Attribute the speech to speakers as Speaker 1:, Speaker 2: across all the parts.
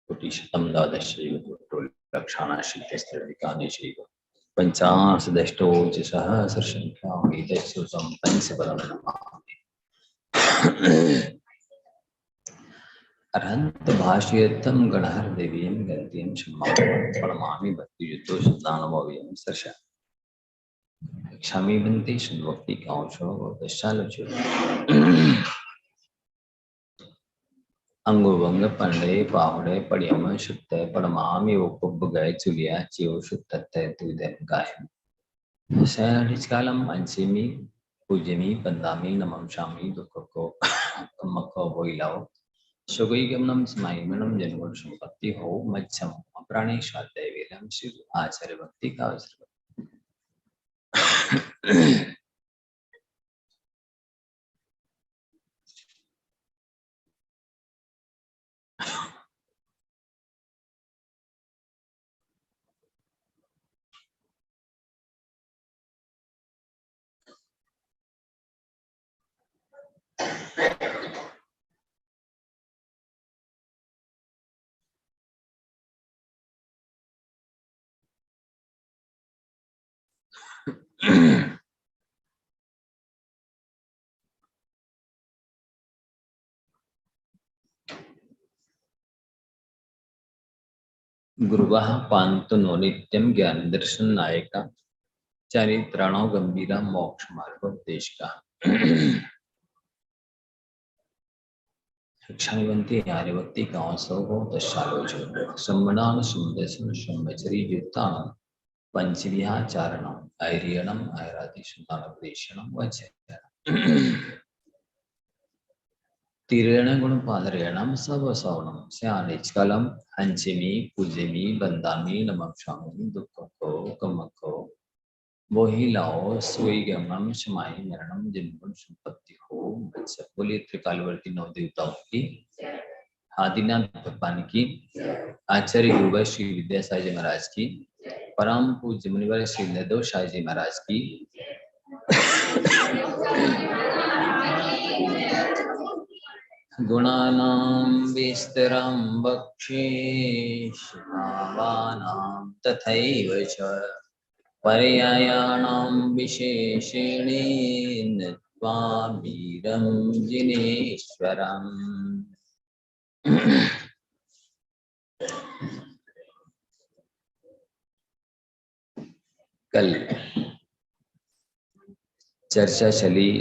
Speaker 1: कोटिशतम द्वादशैव लक्षाणाशीतिस्त्रिकानिशैव पञ्चाशदष्टोजसहस्रसङ्ख्यां वेदस्युतं पंचपदं नमामि। अरहन्त भाष्यर्थं गणहर देवीं गन्तीं प्रणमामि भक्तियुतो शुद्धानुभवेन सर्ष क्षामि बन्ति शुद्धभक्ति कांशो दशालोचो अंगुभंग पंडे पावड़े पड़ियम शुद्ध पड़मामि उपब गए चुलिया चिव शुद्धते तुदम गायम सैरिचकालम अंशिमी पूजमी बंदामी नमम शामी दुखको कमको बोइलाओ सुगई गमनम स्माइमनम जन्मों संपत्ति हो मच्छम प्राणी शाते वेलम शिव आचार्य भक्ति का अवसर गुरुवाह पांतु नो नित्यम ज्ञान दर्शन नायका चरित्राणो गंभीरा मोक्ष मार्ग उपदेश का क्षणवंती आर्यवक्ति कांसो दशालोचो सम्मनान सुंदसन सम्मचरी युक्तान पंचविहाचारणम ऐरियणम ऐराति सुंदरपदेशनम वचनम तीरेण गुणपादरेणम सबसवनम स्यानिचकलम हंसिमी पूजमी बंदामी नमक्षामी दुखको कमको वही लाओ सोई गमनम समाई मरणम जिनगुण संपत्ति हो बच्चा बोलिए त्रिकालवर्ती नौ देवताओं की आदिनाथ भगवान की आचार्य गुरुवर श्री विद्यासाई जी महाराज की परम पूज्य मुनिवर श्री नदो साई जी महाराज की गुणानां विस्तरं वक्षे भावानां तथैव च पर्यायाणां विशेषेणेन त्वामीरं जिनेश्वरम्। कल चर्चा चली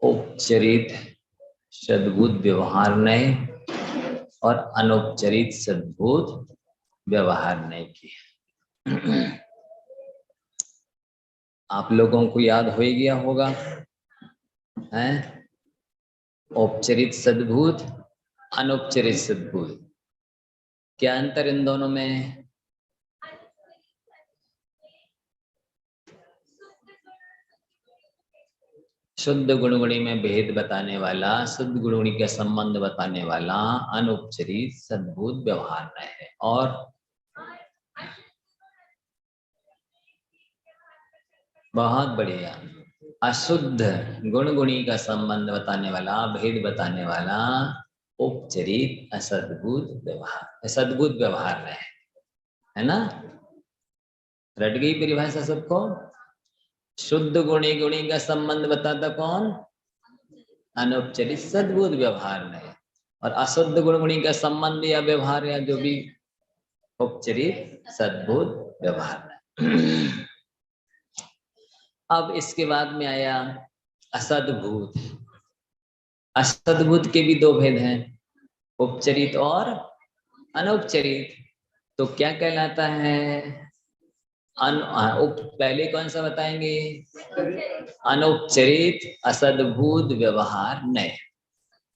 Speaker 1: औपचारिक सद्भुत व्यवहार नए और अनौपचारिक सद्भुत व्यवहार नए की। आप लोगों को याद हो ही गया होगा, हैं? औपचारिक सद्भुत, अनौपचारिक सद्भुत, क्या अंतर इन दोनों में? शुद्ध गुणगुणी में भेद बताने वाला, शुद्ध गुणगुणी का संबंध बताने वाला अनौपचारिक सद्भुत व्यवहार नए है, और बहुत बढ़िया अशुद्ध गुणगुणी का संबंध बताने वाला, भेद बताने वाला औपचारिक असद्भुत व्यवहार, सद्भुत व्यवहार है ना? रट गई परिभाषा सबको? शुद्ध गुणी गुणी का संबंध बताता कौन? अनौपचारिक सद्भुत व्यवहार है, और अशुद्ध गुण गुणी का संबंध या व्यवहार या जो भी औपचारिक सद्भुत व्यवहार है। अब इसके बाद में आया असद्भूत। असद्भूत के भी दो भेद हैं, उपचरित और अनौपचरित। तो क्या कहलाता है? पहले कौन सा बताएंगे? अनौपचरित असद्भूत व्यवहार नय।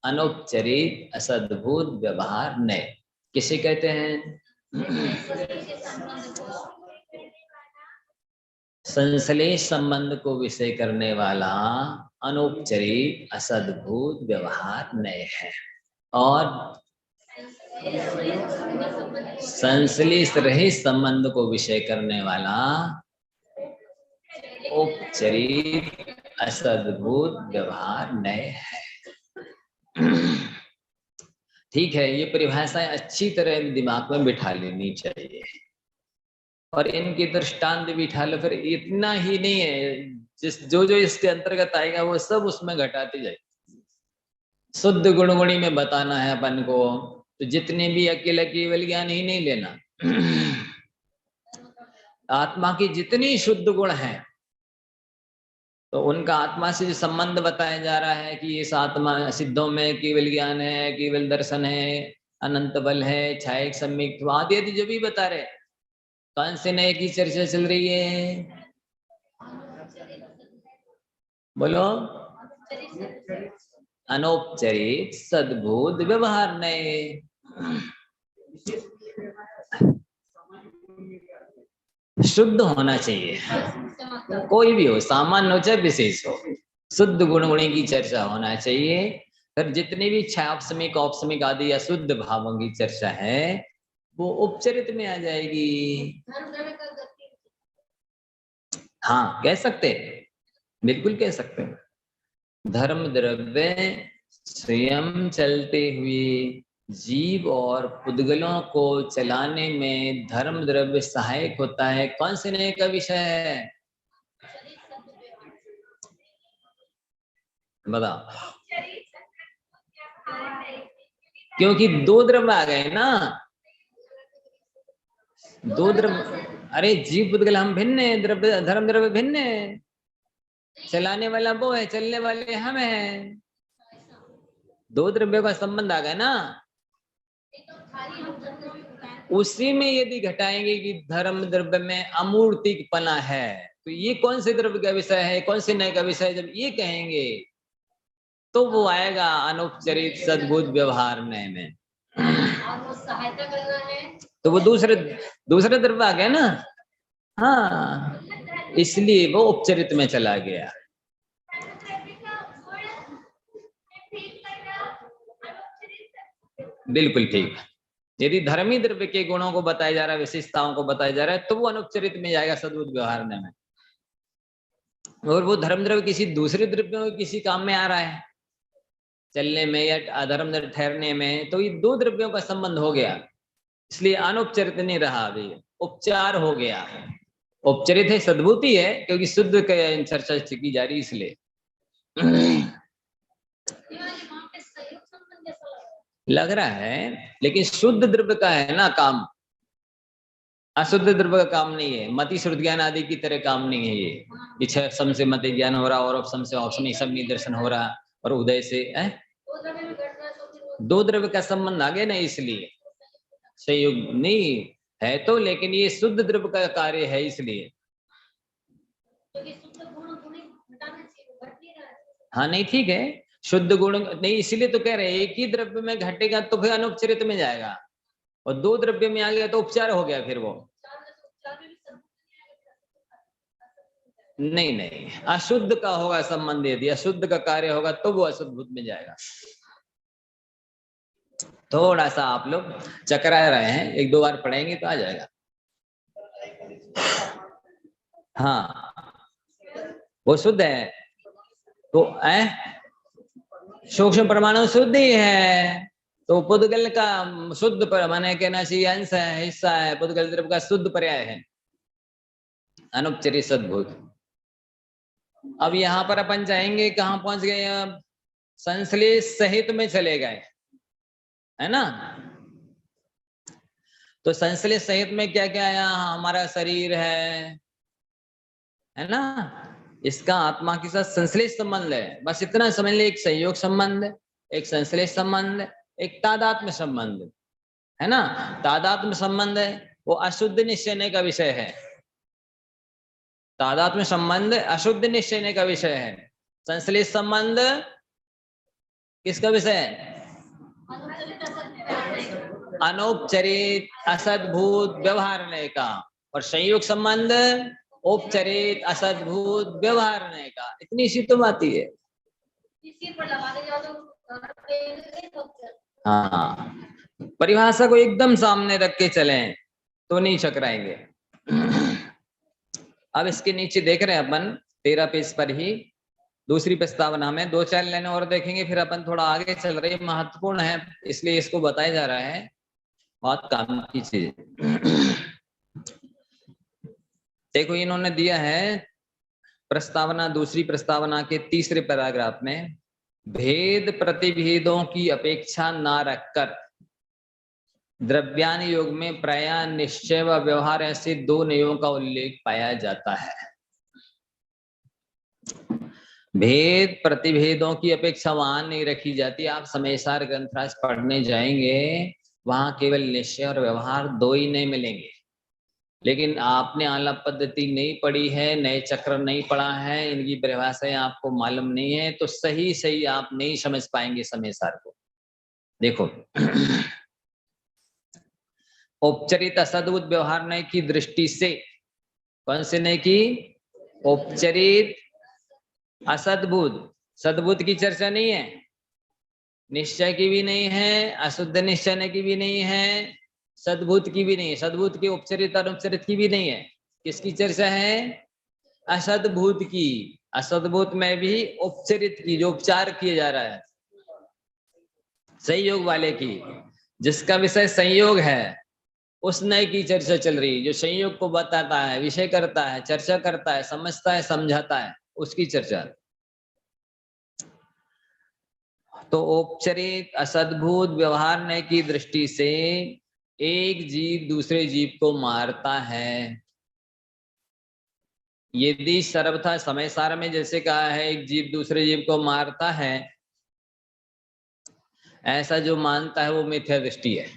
Speaker 1: अनौपचरित असद्भूत व्यवहार नय किसे कहते हैं? संश्लेष संबंध को विषय करने वाला अनौपचारिक असद्भूत व्यवहार नय है। और संश्लेष रहित संबंध को विषय करने वाला औपचारिक असद्भूत व्यवहार नय है। ठीक है, ये परिभाषाएं अच्छी तरह दिमाग में बिठा लेनी चाहिए और इनके दृष्टांत बिठा लो। फिर इतना ही नहीं है, जो जो इसके अंतर्गत आएगा वो सब उसमें घटाते जाए। शुद्ध गुणगुणी में बताना है अपन को, तो जितने भी अकेला केवल ज्ञान ही नहीं लेना। आत्मा की जितनी शुद्ध गुण है तो उनका आत्मा से जो संबंध बताया जा रहा है कि इस आत्मा सिद्धों में केवल ज्ञान है, केवल दर्शन है, अनंत बल है, छायक सम्यक आदि आदि जो भी बता रहे, कौन से नए की चर्चा चल रही है? बोलो। अनौपचारिक सद्भूत व्यवहार नए। शुद्ध होना चाहिए, कोई भी हो, सामान्य हो चाहे विशेष हो, शुद्ध गुणगुणी की चर्चा होना चाहिए। फिर जितने भी छापसमिक औपसमिक आदि या शुद्ध भावों की चर्चा है वो उपचरित में आ जाएगी। हाँ कह सकते, बिल्कुल कह सकते। धर्म द्रव्य स्वयं चलते हुए जीव और पुद्गलों को चलाने में धर्म द्रव्य सहायक होता है। कौन से नए का विषय है? बताओ। क्योंकि दो द्रव्य आ गए ना, दो द्रव्य। अरे जीव पुद्गल हम भिन्न है, द्रव्य धर्म द्रव्य भिन्न है। चलाने वाला वो है, चलने वाले हम हैं। दो द्रव्यों का संबंध आ गया ना। उसी में यदि घटाएंगे कि धर्म द्रव्य में अमूर्तिकपना है, तो ये कौन से द्रव्य का विषय है, कौन से नए का विषय है? जब ये कहेंगे तो वो आएगा अनौपचारिक सद्भूत व्यवहार नए में। सहायता करना है तो वो दूसरे द्रव्य आ गया ना। हाँ, इसलिए वो उपचरित में चला गया। बिल्कुल ठीक। यदि धर्मी द्रव्य के गुणों को बताया जा रहा है, विशेषताओं को बताया जा रहा है, तो वो अनुपचरित में जाएगा सद्भूत व्यवहार में। और वो धर्म द्रव्य किसी दूसरे द्रव्य में किसी काम में आ रहा है, चलने में या अधर्म द्रव्य ठहरने में, तो ये दो द्रव्यों का संबंध हो गया, इसलिए अनुपचरित नहीं रहा, अभी उपचार हो गया। उपचरित है, सद्भूति है, क्योंकि शुद्ध के चर्चा की जा रही इसलिए। लग रहा है, लेकिन शुद्ध द्रव्य का है ना काम, अशुद्ध द्रव्य का काम नहीं है। मति श्रुत ज्ञान आदि की तरह काम नहीं है ये। इच्छा सम से मति ज्ञान हो रहा और अपसम से औपसमी सब निदर्शन हो रहा और उदय से दो द्रव्य का संबंध आ गया ना, इसलिए संयोग नहीं है तो, लेकिन ये शुद्ध द्रव्य का कार्य है इसलिए। हाँ नहीं ठीक है, शुद्ध गुण नहीं, इसीलिए तो कह रहे हैं एक ही द्रव्य में घटेगा तो फिर अनुपचरित में जाएगा, और दो द्रव्य में आ गया तो उपचार हो गया। फिर वो नहीं, अशुद्ध का होगा संबंध, यदि अशुद्ध का कार्य होगा तो वो अशुद्धभूत में जाएगा। थोड़ा सा आप लोग चकरा रहे हैं, एक दो बार पढ़ेंगे तो आ जाएगा। हाँ वो शुद्ध है तो सूक्ष्म परमाणु शुद्ध ही है, तो पुद्गल का शुद्ध पर माने कहना चाहिए अंश है, हिस्सा है, पुद्गल द्रव्य का शुद्ध पर्याय है अनुपचरित सद्भूत। अब यहाँ पर अपन जाएंगे, कहाँ पहुंच गए? अब संश्लेष सहित में चले गए, है ना। तो संश्लेष सहित में क्या क्या आया? हमारा शरीर है ना, इसका आत्मा के साथ संश्लेष संबंध है, बस इतना समझ ले। एक संयोग संबंध, एक संश्लेष संबंध, एक तादात्म्य संबंध है ना। तादात्म्य संबंध है वो अशुद्ध निश्चय का विषय है। तादात्म्य संबंध अशुद्ध निश्चय का विषय है। संश्लेष संबंध किसका विषय है? अनौपचारिक असद्भूत व्यवहारने का। और संयोग संबंध औपचारिक असद्भूत व्यवहारने का। इतनी सी तो बात ही है। हाँ, परिभाषा को एकदम सामने रख के चलें तो नहीं चकराएंगे। अब इसके नीचे देख रहे हैं अपन 13 पेज पर ही दूसरी प्रस्तावना में 2-4 लाइनें और देखेंगे, फिर अपन थोड़ा आगे चल रहे हैं। महत्वपूर्ण है इसलिए इसको बताया जा रहा है, बहुत काम की चीज। देखो इन्होंने दिया है प्रस्तावना, दूसरी प्रस्तावना के तीसरे पैराग्राफ में, भेद प्रतिभेदों की अपेक्षा ना रखकर द्रव्यान योग में प्रयाण, निश्चय व व्यवहार ऐसे 2 नियमों का उल्लेख पाया जाता है। भेद प्रतिभेदों की अपेक्षा वहां नहीं रखी जाती। आप समयसार ग्रंथराज पढ़ने जाएंगे, वहां केवल निश्चय और व्यवहार 2 ही नहीं मिलेंगे। लेकिन आपने आलाप पद्धति नहीं पढ़ी है, नए चक्र नहीं पढ़ा है, इनकी परिभाषाएं आपको मालूम नहीं है, तो सही सही आप नहीं समझ पाएंगे समयसार को। देखो औपचारिक असद्भुत व्यवहार नय की दृष्टि से, कौन से नय की? औपचारिक असद्भुत। सद्भुत की चर्चा नहीं है, निश्चय की भी नहीं है, अशुद्ध निश्चय की भी नहीं है, सद्भूत की भी नहीं है, सद्भूत की औपचारिक अनौपचारिक की भी नहीं है। किसकी चर्चा है? असद्भूत की। असद्भूत में भी औपचारिक की, जो उपचार किए जा रहा है, संयोग वाले की, जिसका विषय संयोग है, उस नय की चर्चा चल रही है। जो संयोग को बताता है, विषय करता है, चर्चा करता है, समझता है, समझाता है, उसकी चर्चा। तो औपचारिक असद्भुत व्यवहार नय की दृष्टि से एक जीव दूसरे जीव को मारता है। यदि सर्वथा समयसार में जैसे कहा है एक जीव दूसरे जीव को मारता है, ऐसा जो मानता है वो मिथ्या दृष्टि है।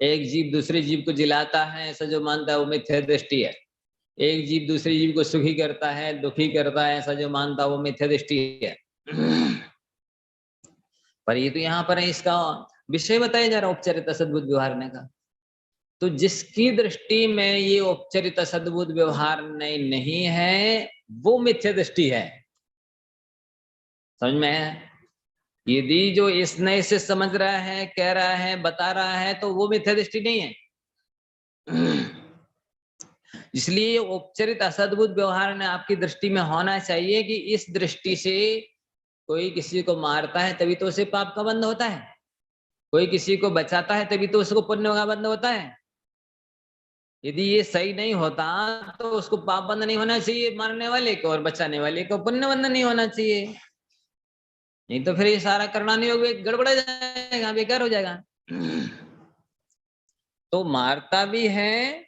Speaker 1: एक जीव दूसरे जीव को जिलाता है, ऐसा जो मानता है वो मिथ्या दृष्टि है। एक जीव दूसरे जीव को सुखी करता है, दुखी करता है, ऐसा जो मानता है वो मिथ्या दृष्टि है। पर ये तो यहाँ पर है, इसका विषय बताया जा रहा है औपचारिक असद्भुत व्यवहार का। तो जिसकी दृष्टि में ये औपचारिक असद्भुत व्यवहार नहीं है, वो मिथ्या दृष्टि है। समझ में है? यदि जो इस नए से समझ रहा है, कह रहा है, बता रहा है, तो वो मिथ्या दृष्टि नहीं है। इसलिए औपचारिक असद्भुत व्यवहार ने आपकी दृष्टि में होना चाहिए कि इस दृष्टि से कोई किसी को मारता है तभी तो उसे पाप का बंध होता है, कोई किसी को बचाता है तभी तो उसको पुण्य का बंध होता है। यदि ये सही नहीं होता तो उसको पाप बंध नहीं होना चाहिए मारने वाले को, और बचाने वाले को पुण्य बंध नहीं होना चाहिए। नहीं तो फिर ये सारा करना नहीं होगा, गड़बड़ हो जाएगा, बेकार हो जाएगा। तो मारता भी है,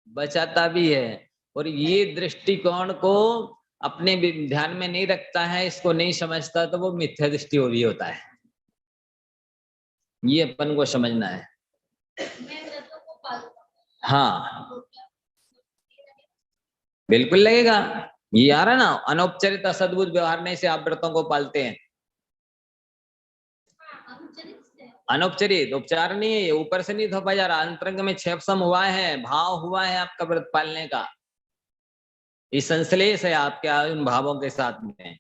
Speaker 1: बचाता भी है, और ये दृष्टिकोण को अपने ध्यान में नहीं रखता है, इसको नहीं समझता, तो वो मिथ्या दृष्टि भी होता है। ये अपन को समझना है। हाँ बिल्कुल लगेगा। ये आ रहा ना, अनौपचारिक असद्भुत व्यवहार से आप व्रतों को पालते हैं। अनौपचारिक उपचार नहीं है, ये ऊपर से नहीं थोपा जा रहा, अंतरंग में क्षेपसम हुआ है, भाव हुआ है आपका व्रत पालने का। ये संश्लेष है आपके उन भावों के साथ में।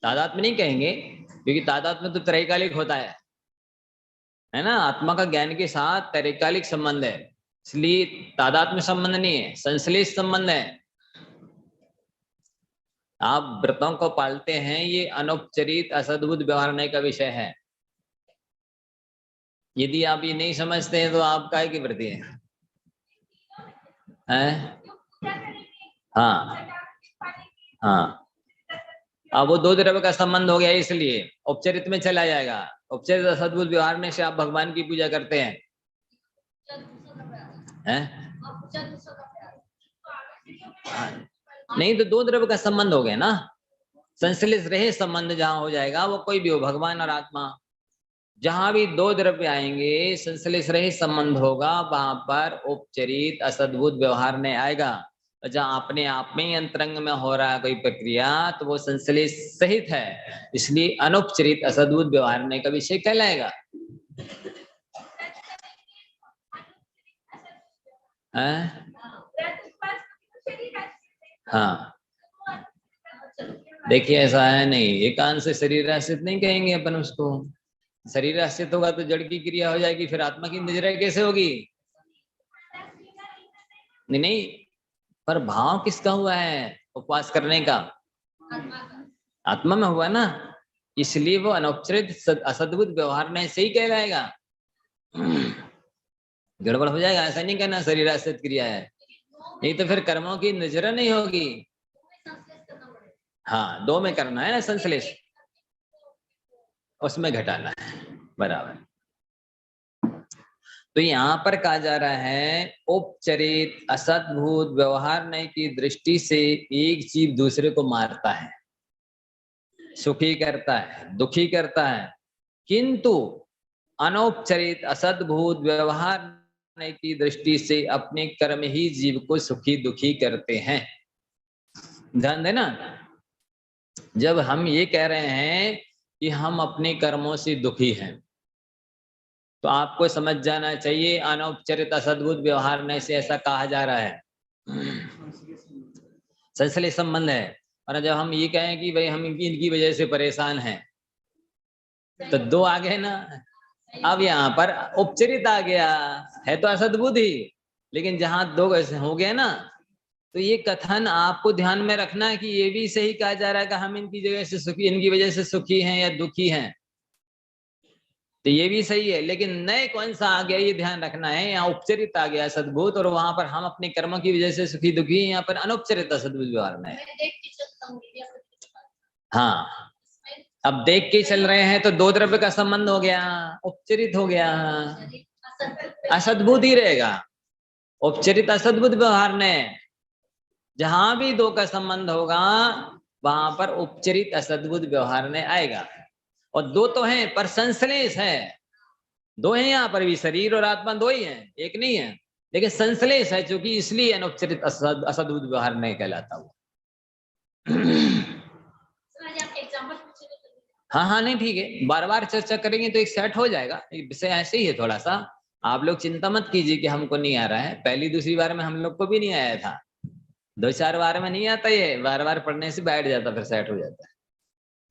Speaker 1: तादात में नहीं कहेंगे, क्योंकि तादात में तो त्रैकालिक होता है ना, आत्मा का ज्ञान के साथ त्रैकालिक संबंध है, इसलिए तादात में संबंध नहीं है, संश्लेष संबंध है। आप व्रतों को पालते हैं, ये अनौपचारिक असद्भुत व्यवहार का विषय है। यदि आप ये नहीं समझते हैं तो आप काय के व्रती हैं? हाँ हाँ, अब वो 2 द्रव्य का संबंध हो गया, इसलिए औपचारिक में चला जाएगा। औपचारिक असद्भुत व्यवहार से आप भगवान की पूजा करते हैं, हैं? नहीं तो दो द्रव्य का संबंध हो गया ना, संश्लेष रहित संबंध जहां हो जाएगा वो कोई भी हो, भगवान और आत्मा, जहां भी दो द्रव्य आएंगे संश्लेष रहित संबंध होगा, वहां पर उपचरित असद्भुत व्यवहार नहीं आएगा। और जहां अपने आप में ही अंतरंग में हो रहा है कोई प्रक्रिया तो वो संश्लेष सहित है, इसलिए अनुपचरित असद्भुत व्यवहार नहीं का विषय कहलाएगा। हाँ देखिए ऐसा है नहीं, एकांत से शरीर आश्रित नहीं कहेंगे अपन उसको, शरीर आश्रित होगा तो जड़ की क्रिया हो जाएगी, फिर आत्मा की निजरा कैसे होगी? नहीं नहीं, पर भाव किसका हुआ है उपवास करने का? आत्मा में हुआ ना, इसलिए वो अनौपचारिक असद्भुत व्यवहार में से ही कहलाएगा। गड़बड़ हो जाएगा, ऐसा नहीं कहना शरीर आश्रित क्रिया है, नहीं तो फिर कर्मों की नजर नहीं होगी। हाँ दो में करना है ना संश्लेष, उसमें घटाना है, बराबर। तो यहाँ पर कहा जा रहा है उपचरित असद्भुत व्यवहार नहीं की दृष्टि से एक जीव दूसरे को मारता है, सुखी करता है, दुखी करता है, किंतु अनौपचारित असद्भुत व्यवहार नहीं की दृष्टि से अपने कर्म ही जीव को सुखी दुखी करते हैं। ध्यान देना, जब हम ये कह रहे हैं कि हम अपने कर्मों से दुखी हैं तो आपको समझ जाना चाहिए अनौपचारिक असद्भुत व्यवहार में से ऐसा कहा जा रहा है, संश्लेष संबंध है। और जब हम ये कहें कि भाई हम इनकी वजह से परेशान हैं तो दो आ गए ना, अब यहाँ पर उपचरित आ गया है तो असद्भुत ही, लेकिन जहां दो हो गया ना तो ये कथन आपको ध्यान में रखना है कि ये भी सही कहा जा रहा है कि हम इनकी जगह से सुखी, इनकी वजह से सुखी हैं या दुखी हैं, तो ये भी सही है, लेकिन नए कौन सा आ गया ये ध्यान रखना है। यहाँ उपचरित आ गया सद्भुत और वहां पर हम अपने कर्मों की वजह से सुखी दुखी, यहाँ पर अनौपचारित सद्भुत व्यवहार में। हाँ अब देख के चल रहे हैं तो दो द्रव्य का संबंध हो गया, उपचरित हो गया, असद्भुत ही रहेगा। उपचरित असद्भुत व्यवहार ने जहां भी दो का संबंध होगा वहां पर उपचरित असद्भुत व्यवहार ने आएगा। और दो तो हैं पर संश्लेष है, दो हैं यहाँ पर भी, शरीर और आत्मा दो ही हैं, एक नहीं है, लेकिन संश्लेष है चूंकि, इसलिए अनौपचारिक असद्भुत व्यवहार नहीं कहलाता वो। हाँ हाँ नहीं ठीक है, बार बार चर्चा करेंगे तो एक सेट हो जाएगा, विषय ऐसे ही है थोड़ा सा, आप लोग चिंता मत कीजिए कि हमको नहीं आ रहा है, पहली दूसरी बार में हम लोग को भी नहीं आया था, दो चार बार में नहीं आता, ये बार बार पढ़ने से बैठ जाता, फिर सेट हो जाता है।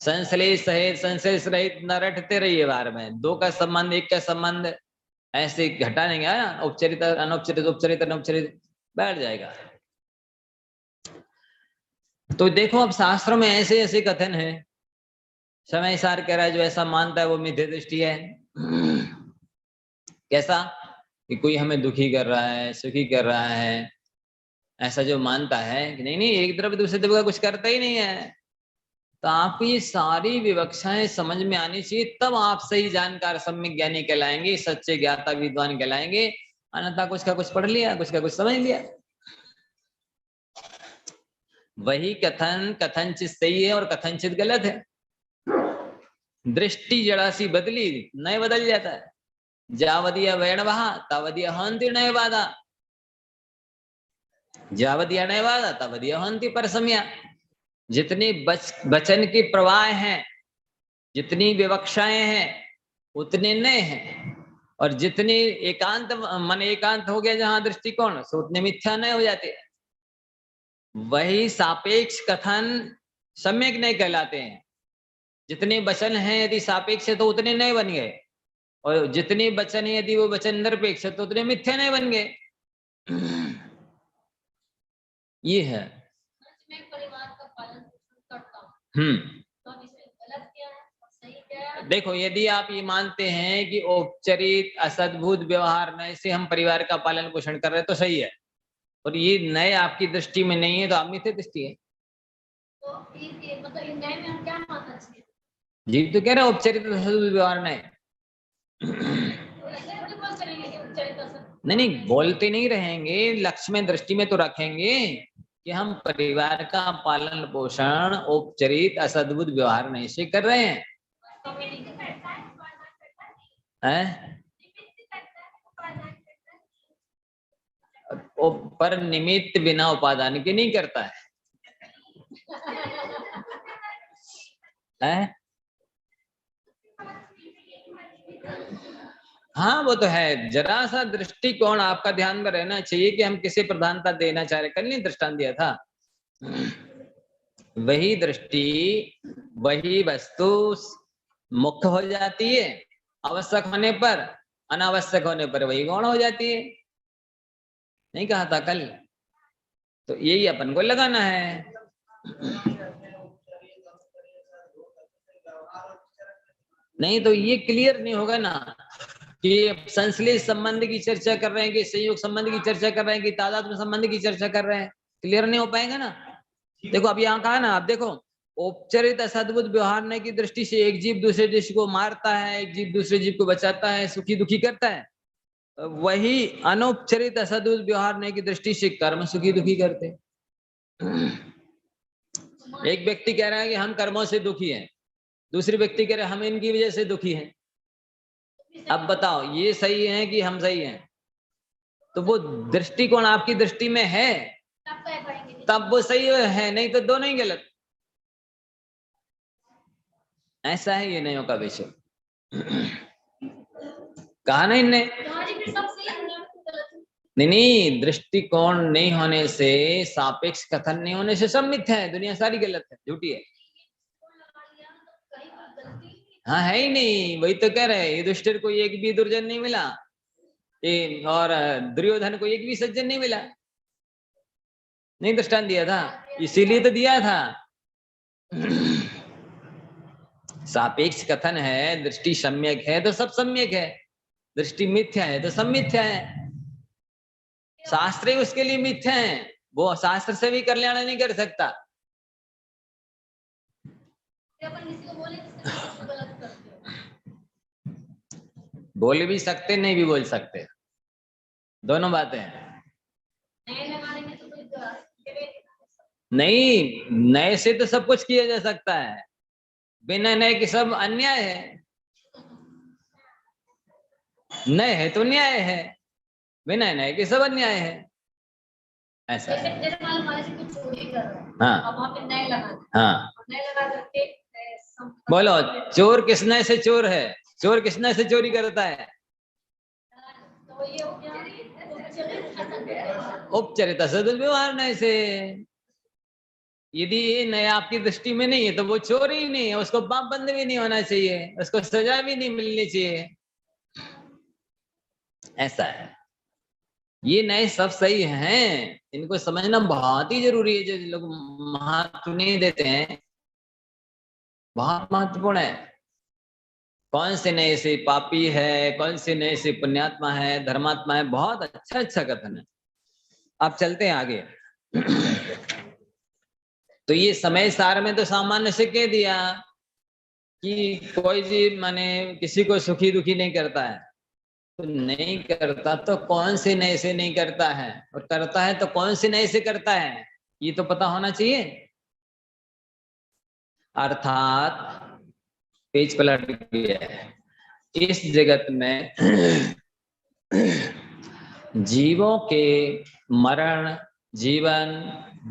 Speaker 1: संश्लेष सहित संश्लेष रहित न रटते रहिए बार में, दो का संबंध एक का संबंध ऐसे घटा देंगे, उपचरित अनौपचारित उपचरित अनौपचारित बैठ जाएगा। तो देखो अब शास्त्रों में ऐसे ऐसे कथन है, समय सार कह रहा है जो ऐसा मानता है वो मिथ्या दृष्टि है। कैसा कि कोई हमें दुखी कर रहा है सुखी कर रहा है, ऐसा जो मानता है कि नहीं नहीं एक द्रव्य दूसरे द्रव्य का कुछ करता ही नहीं है, तो आपको ये सारी विवक्षाएं समझ में आनी चाहिए, तब आप सही जानकार सम्यक ज्ञानी कहलाएंगे, सच्चे ज्ञाता विद्वान कहलाएंगे। अन्यथा कुछ का कुछ पढ़ लिया, कुछ का कुछ समझ लिया, वही कथन कथनचित सही है और कथनचित गलत है। दृष्टि जरा सी बदली नए बदल जाता है, जावदिया वैणवहा तावदिया हंति नयवादा, जावदिया नयवादा तावदिया हंति परसम्या। जितने वचन के प्रवाह हैं, जितनी विवक्षाएं हैं उतने नए हैं, और जितने एकांत मन एकांत हो गया जहां दृष्टिकोण से उतने मिथ्या नए हो जाते हैं। वही सापेक्ष कथन सम्यक नहीं कहलाते हैं, जितने वचन हैं यदि सापेक्ष है तो उतने नए बन गए, और जितने वचन है यदि वो वचन निरपेक्ष है तो उतने मिथ्या नए बन गए। ये है। देखो यदि आप ये मानते हैं कि औपचारिक असद्भुत व्यवहार नए से हम परिवार का पालन पोषण कर रहे हैं तो सही है, और ये नए आपकी दृष्टि में नहीं है तो आप मिथ्या दृष्टि है। तो मतलब इन नए में हम क्या मानना चाहिए? जी तो कह रहे हैं औपचारिक असद्भुत व्यवहार नए। नहीं नहीं बोलते नहीं रहेंगे, लक्ष्य में दृष्टि में तो रखेंगे कि हम परिवार का पालन पोषण औपचारिक असद्भुत व्यवहार नहीं से कर रहे हैं, पर निमित्त बिना उपादान के नहीं करता है, हैं? हाँ वो तो है, जरा सा दृष्टिकोण आपका ध्यान में रहना चाहिए कि हम किसे प्रधानता देना चाह रहे। कल नहीं दृष्टांत दिया था, वही दृष्टि वही वस्तु मुख्य हो जाती है आवश्यक होने पर, अनावश्यक होने पर वही गौण हो जाती है, नहीं कहा था कल? तो यही अपन को लगाना है। नहीं तो ये क्लियर नहीं होगा ना कि संश्लेष संबंध की चर्चा कर रहे हैं कि संयोग संबंध की चर्चा कर रहे हैं कि तादात्म्य संबंध की चर्चा कर रहे हैं, क्लियर नहीं हो पाएगा ना। देखो अब यहाँ कहा ना, आप देखो औपचारिक असद्भुत व्यवहार ने की दृष्टि से एक जीव दूसरे जीव को मारता है, एक जीव दूसरे जीव को बचाता है, सुखी दुखी करता है। वही अनौपचारिक असद्भुत व्यवहार ने की दृष्टि से कर्म सुखी दुखी करते। एक व्यक्ति कह रहा है कि हम कर्मों से दुखी हैं, दूसरी व्यक्ति कह रहे हैं हम इनकी वजह से दुखी हैं। अब बताओ ये सही है कि हम सही हैं? तो वो दृष्टिकोण आपकी दृष्टि में है तब वो सही है, नहीं तो दोनों ही गलत। ऐसा है ये नयों का विषय। कहा ना इनने, नहीं दृष्टिकोण नहीं होने से, सापेक्ष कथन नहीं होने से सब मिथ्या है, दुनिया सारी गलत है, झूठी है। हाँ है ही नहीं, वही तो कह रहे हैं, युधिष्ठिर को एक भी दुर्जन नहीं मिला और दुर्योधन को एक भी सज्जन नहीं मिला, नहीं दृष्टांत दिया था, इसीलिए तो दिया था। सापेक्ष कथन है, दृष्टि सम्यक है तो सब सम्यक है, दृष्टि मिथ्या है तो सब मिथ्या है। शास्त्र ही उसके लिए मिथ्या है, वो शास्त्र से भी कल्याण नहीं कर सकता। बोल भी सकते नहीं भी बोल सकते, दोनों बातें हैं। नहीं नए से तो सब कुछ किया जा सकता है, बिना नए के सब अन्याय है, नए है तो न्याय है, बिना नए के सब अन्याय है, ऐसा है। हाँ हाँ बोलो, चोर किस नए से चोर है? चोर किस नए से चोरी करता है? औपचारिक सदुर्व्यवहार नए से। यदि ये नया आपकी दृष्टि में नहीं है तो वो चोर ही नहीं है, उसको पाप बंद भी नहीं होना चाहिए, उसको सजा भी नहीं मिलनी चाहिए, ऐसा है। ये नए सब सही हैं, इनको समझना बहुत ही जरूरी है, जो लोग महत्व नहीं देते हैं, बहुत महत्वपूर्ण है। कौन से नए से पापी है, कौन से नए से पुण्यात्मा है, धर्मात्मा है, बहुत अच्छा अच्छा कथन है। अब चलते हैं आगे। तो ये समय सार में तो सामान्य से कह दिया कि कोई जीव माने किसी को सुखी दुखी नहीं करता है, तो नहीं करता तो कौन से नए से नहीं करता है, और करता है तो कौन से नए से करता है, ये तो पता होना चाहिए। अर्थात पेज पलट गया है, इस जगत में जीवों के मरण जीवन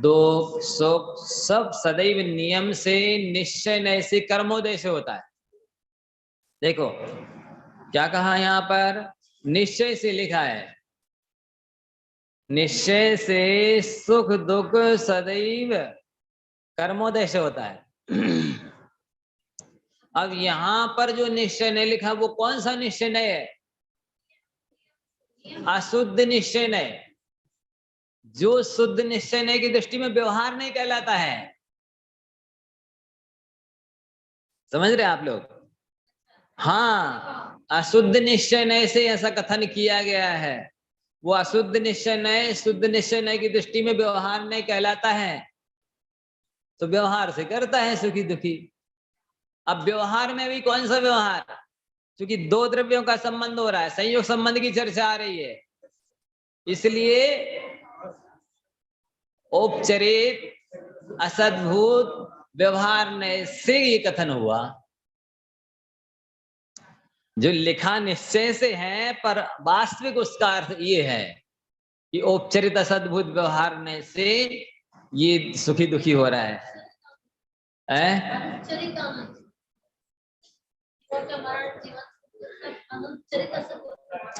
Speaker 1: दुख सुख सब सदैव नियम से निश्चय नए से कर्मोदय से होता है। देखो क्या कहा यहाँ पर, निश्चय से लिखा है, निश्चय से सुख दुख सदैव कर्मोदय से होता है। अब यहां पर जो निश्चय नहीं लिखा वो कौन सा निश्चय नहीं है? अशुद्ध निश्चय नहीं, जो शुद्ध निश्चय नहीं की दृष्टि में व्यवहार नहीं कहलाता है। समझ रहे आप लोग? हाँ अशुद्ध निश्चय नय से ऐसा कथन किया गया है, वो अशुद्ध निश्चय नय शुद्ध निश्चय नय की दृष्टि में व्यवहार नहीं कहलाता है, तो व्यवहार से करता है सुखी दुखी। अब व्यवहार में भी कौन सा व्यवहार, क्योंकि दो द्रव्यों का संबंध हो रहा है, संयोग संबंध की चर्चा आ रही है, इसलिए औपचारिक असद्भुत व्यवहार नय से ये कथन हुआ। जो लिखा निश्चय से है, पर वास्तविक उसका अर्थ ये है कि औपचारिक असद्भुत व्यवहार नय से ये सुखी दुखी हो रहा है।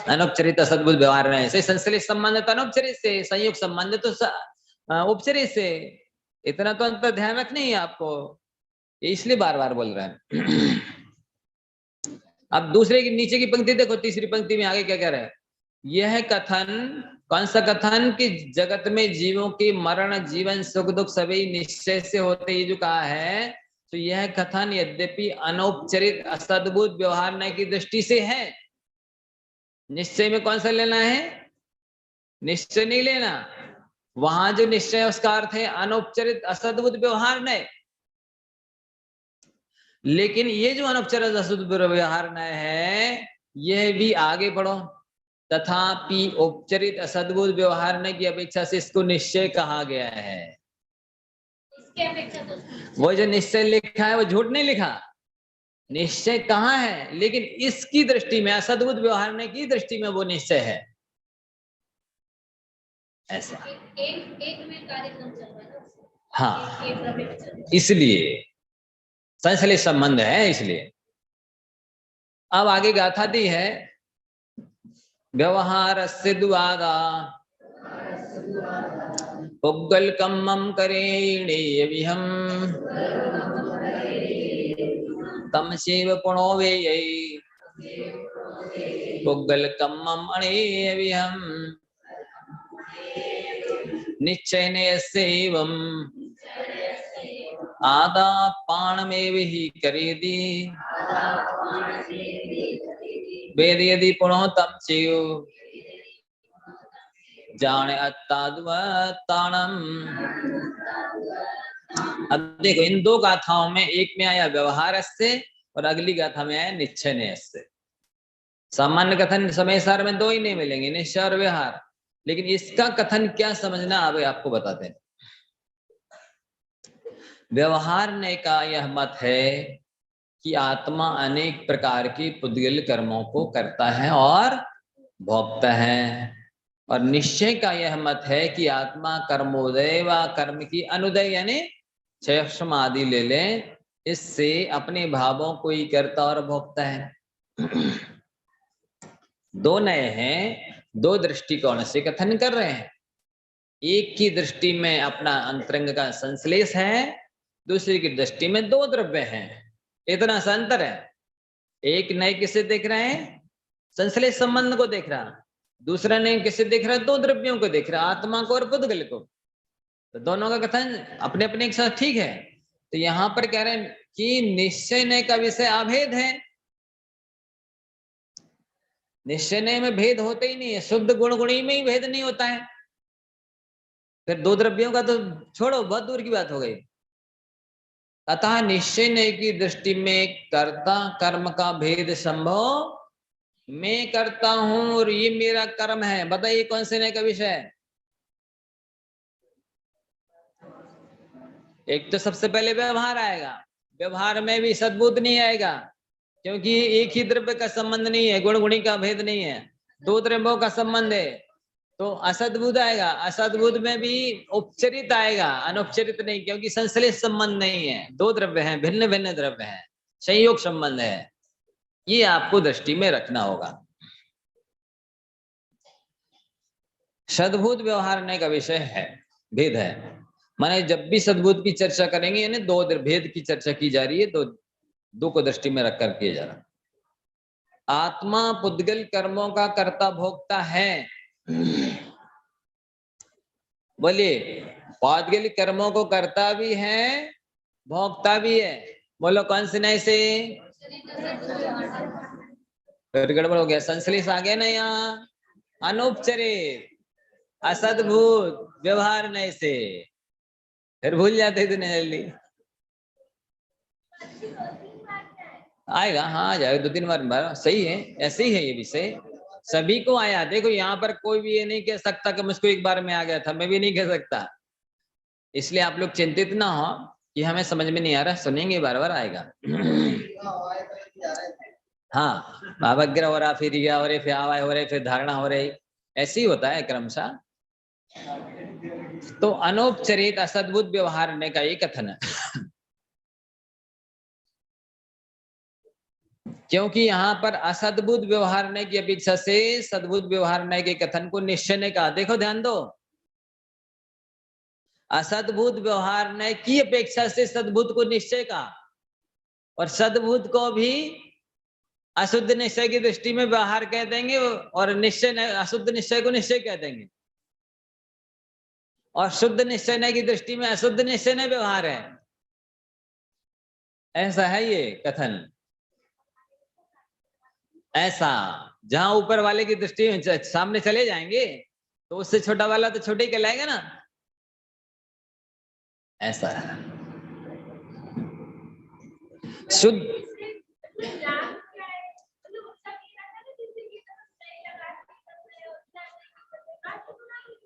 Speaker 1: अनौपचारिक असद्भुत व्यवहार नय से, संश्लिष्ट संबंध तो अनौपचारिक से, संयुक्त संबंध तो औपचारिक से। इतना तो अंतर ध्यान रखना ही है आपको, इसलिए बार बार बोल रहे हैं। अब दूसरे की नीचे की पंक्ति देखो, तीसरी पंक्ति में आगे क्या कह रहे हैं। यह कथन, कौन सा कथन, कि जगत में जीवों के मरण जीवन सुख दुख सभी निश्चय से होते, ये जो कहा है, तो यह कथन यद्यपि अनौपचारिक असद्भुत व्यवहार नय की दृष्टि से है। निश्चय में कौन सा लेना है, निश्चय नहीं लेना, वहां जो निश्चय है उसका अर्थ है अनौपचारिक असद्भुत व्यवहार नय। लेकिन ये जो अनौपचारिक असद्भुत व्यवहार नय है, यह भी आगे बढ़ो, तथापि औपचारिक असद्भुत व्यवहार नय की अपेक्षा से इसको निश्चय कहा गया है। इसके अपेक्षा तो वो जो निश्चय लिखा है वो झूठ नहीं लिखा, निश्चय कहाँ है, लेकिन इसकी दृष्टि में, असद्भुत व्यवहार नय की दृष्टि में वो निश्चय है। ऐसा एक में कार्यक्रम चल रहा है। हाँ, इसलिए संश्लिष्ट संबंध है, इसलिए। अब आगे गाथा दी है, व्यवहारस्य द्वादा पुग्गलकम्मं करेणेयविहं तम सेव पुणो वेयै पुग्गलकम्मं अणेयविहं निश्चयनेयस्यैवं आदापानमेव हि करेति वेद यदि पुणो तम चेयो जाने अत्ताद्वत्ताणम। अब देखो, इन दो गाथाओं में एक में आया व्यवहार से और अगली गाथा में आया निश्चय से। सामान्य कथन समय सार में दो ही नहीं मिलेंगे, निश्चय और व्यवहार, लेकिन इसका कथन क्या समझना अब आपको बताते हैं। व्यवहार ने का यह मत है कि आत्मा अनेक प्रकार के पुद्गल कर्मों को करता है और भोगता है, और निश्चय का यह मत है कि आत्मा कर्मोदय व कर्म की अनुदय यानी क्षयक्षम आदि ले लें, इससे अपने भावों को ही करता और भोगता है। दो नए हैं, दो दृष्टिकोण से कथन कर रहे हैं। एक की दृष्टि में अपना अंतरंग का संश्लेष है, दूसरी की दृष्टि में दो द्रव्य हैं, इतना सा अंतर है। एक नए किसे देख रहे हैं, संश्लेष संबंध को देख रहा, दूसरा नए किसे देख रहा है, दो द्रव्यों को देख रहा, आत्मा को और पुद्गल को। तो दोनों का कथन अपने अपने एक साथ ठीक है। तो यहां पर कह रहे हैं कि निश्चय नय का विषय अभेद है। निश्चय नय में भेद होते ही नहीं है, शुद्ध गुण गुणी में ही भेद नहीं होता है। फिर दो द्रव्यों का तो छोड़ो, बहुत दूर की बात हो गई। अतः निश्चय नय की दृष्टि में कर्ता कर्म का भेद संभव, मैं करता हूं और ये मेरा कर्म है। बताइए कौन से नय का विषय है। एक तो सबसे पहले व्यवहार आएगा, व्यवहार में भी सद्बुद्ध नहीं आएगा, क्योंकि एक ही द्रव्य का संबंध नहीं है, गुण गुणी का भेद नहीं है, दो द्रव्यों का संबंध है। तो असद्बुद्ध आएगा, असद्बुद्ध में भी उपचरित आएगा, अनौपचरित नहीं, क्योंकि संश्लेष संबंध नहीं है, दो द्रव्य हैं, भिन्न भिन्न द्रव्य हैं, संयोग संबंध है। ये आपको दृष्टि में रखना होगा। सद्बुद्ध व्यवहार का विषय है, भेद है। माने जब भी सद्बुद्ध की चर्चा करेंगे, यानी दो भेद की चर्चा की जा रही है, तो दो को दृष्टि में रखकर किया जा रहा। आत्मा पुद्गल कर्मों का कर्ता भोक्ता है। बोलिए, पौद्गलिक कर्मों को करता भी है, भोगता भी है। बोलो कौन से नए से, फिर गड़बड़ हो गया, संश्लेष आ गया ना यहाँ। अनौपचारिक असद्भुत व्यवहार नए से, फिर भूल जाते इतने जल्दी। आएगा, हाँ आ जाएगा, दो तीन बार सही है, ऐसे ही है ये विषय, सभी को आया। देखो यहाँ पर कोई भी ये नहीं कह सकता कि मुझको एक बार में आ गया था, मैं भी नहीं कह सकता। इसलिए आप लोग चिंतित ना हो कि हमें समझ में नहीं आ रहा, सुनेंगे बार बार आएगा। हाँ, भावग्रह हो रहा, फिर रिया हो रही, फिर आवाय हो रही, फिर धारणा हो रही, ऐसे ही होता है क्रमशः। तो अनौपचारिक असद्भुत व्यवहार का ये कथन है। क्योंकि यहाँ पर असद्भुत व्यवहार की अपेक्षा से सद्भुत व्यवहार के कथन को निश्चय ने कहा। देखो ध्यान दो, असद्भुत व्यवहार की अपेक्षा से सद्भुत को निश्चय कहा, और सद्भुत को भी अशुद्ध निश्चय की दृष्टि में व्यवहार कह देंगे, और निश्चय अशुद्ध निश्चय को निश्चय कह देंगे, और शुद्ध निश्चय की दृष्टि में अशुद्ध निश्चय व्यवहार है। ऐसा है ये कथन। ऐसा जहां ऊपर वाले की दृष्टि में सामने चले जाएंगे तो उससे छोटा वाला तो छोटे ही कहलाएगा ना। ऐसा है शुद्ध।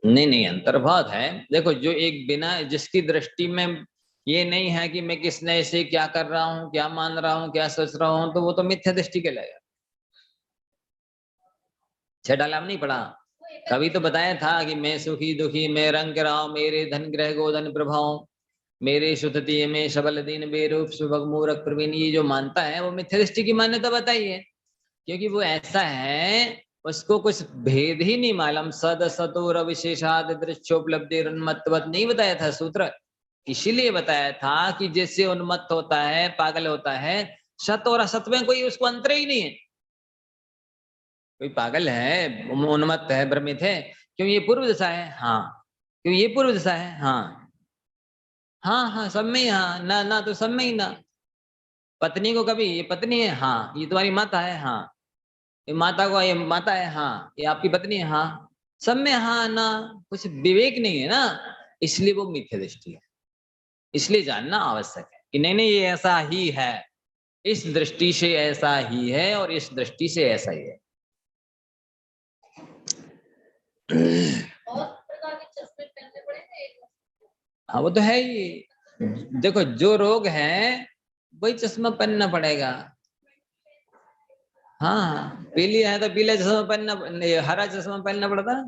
Speaker 1: नहीं नहीं, अंतर बहुत है। देखो, जो एक बिना जिसकी दृष्टि में ये नहीं है कि मैं किस नए से क्या कर रहा हूं, क्या मान रहा हूं, क्या सोच रहा हूं, तो वो तो मिथ्या दृष्टि कहलाएगा। छठा लाभ नहीं पढ़ा? कभी तो बताया था कि मैं सुखी दुखी, मैं रंग रहा हूं, मेरे धन ग्रह गोधन प्रभाव, मेरे शुद्धति में सबल दीन बेरूप सुभग मूरख प्रवीण, ये जो मानता है वो मिथ्या दृष्टि की मान्यता बताई है। क्योंकि वो ऐसा है, उसको कुछ भेद ही नहीं मालूम। सद सतोर विशेषाद दृश्योपलब्धि उन्मत्तवत नहीं बताया था सूत्र। इसीलिए बताया था कि जैसे उन्मत्त होता है, पागल होता है, सत और असत में कोई उसको अंतर ही नहीं है। कोई पागल है, उन्मत्त है, भ्रमित है, क्यों ये पूर्व दशा है, हाँ, क्यों ये पूर्व दशा है, हाँ हाँ हाँ, सब में ही हाँ, ना ना तो सब में ही ना। पत्नी को कभी ये पत्नी है, हाँ ये तुम्हारी माता है, हाँ ये माता को ये माता है, हाँ ये आपकी पत्नी है, हाँ सब में हाँ ना, कुछ विवेक नहीं है ना, इसलिए वो मिथ्या दृष्टि है। इसलिए जानना आवश्यक है कि नहीं नहीं ये ऐसा ही है, इस दृष्टि से ऐसा ही है, और इस दृष्टि से ऐसा ही है। हाँ वो तो है ही। देखो, जो रोग है वही चश्मा पहनना पड़ेगा। हाँ, पीली है तो पीला चश्मा पहनना, हरा चश्मा पहनना पड़ता है।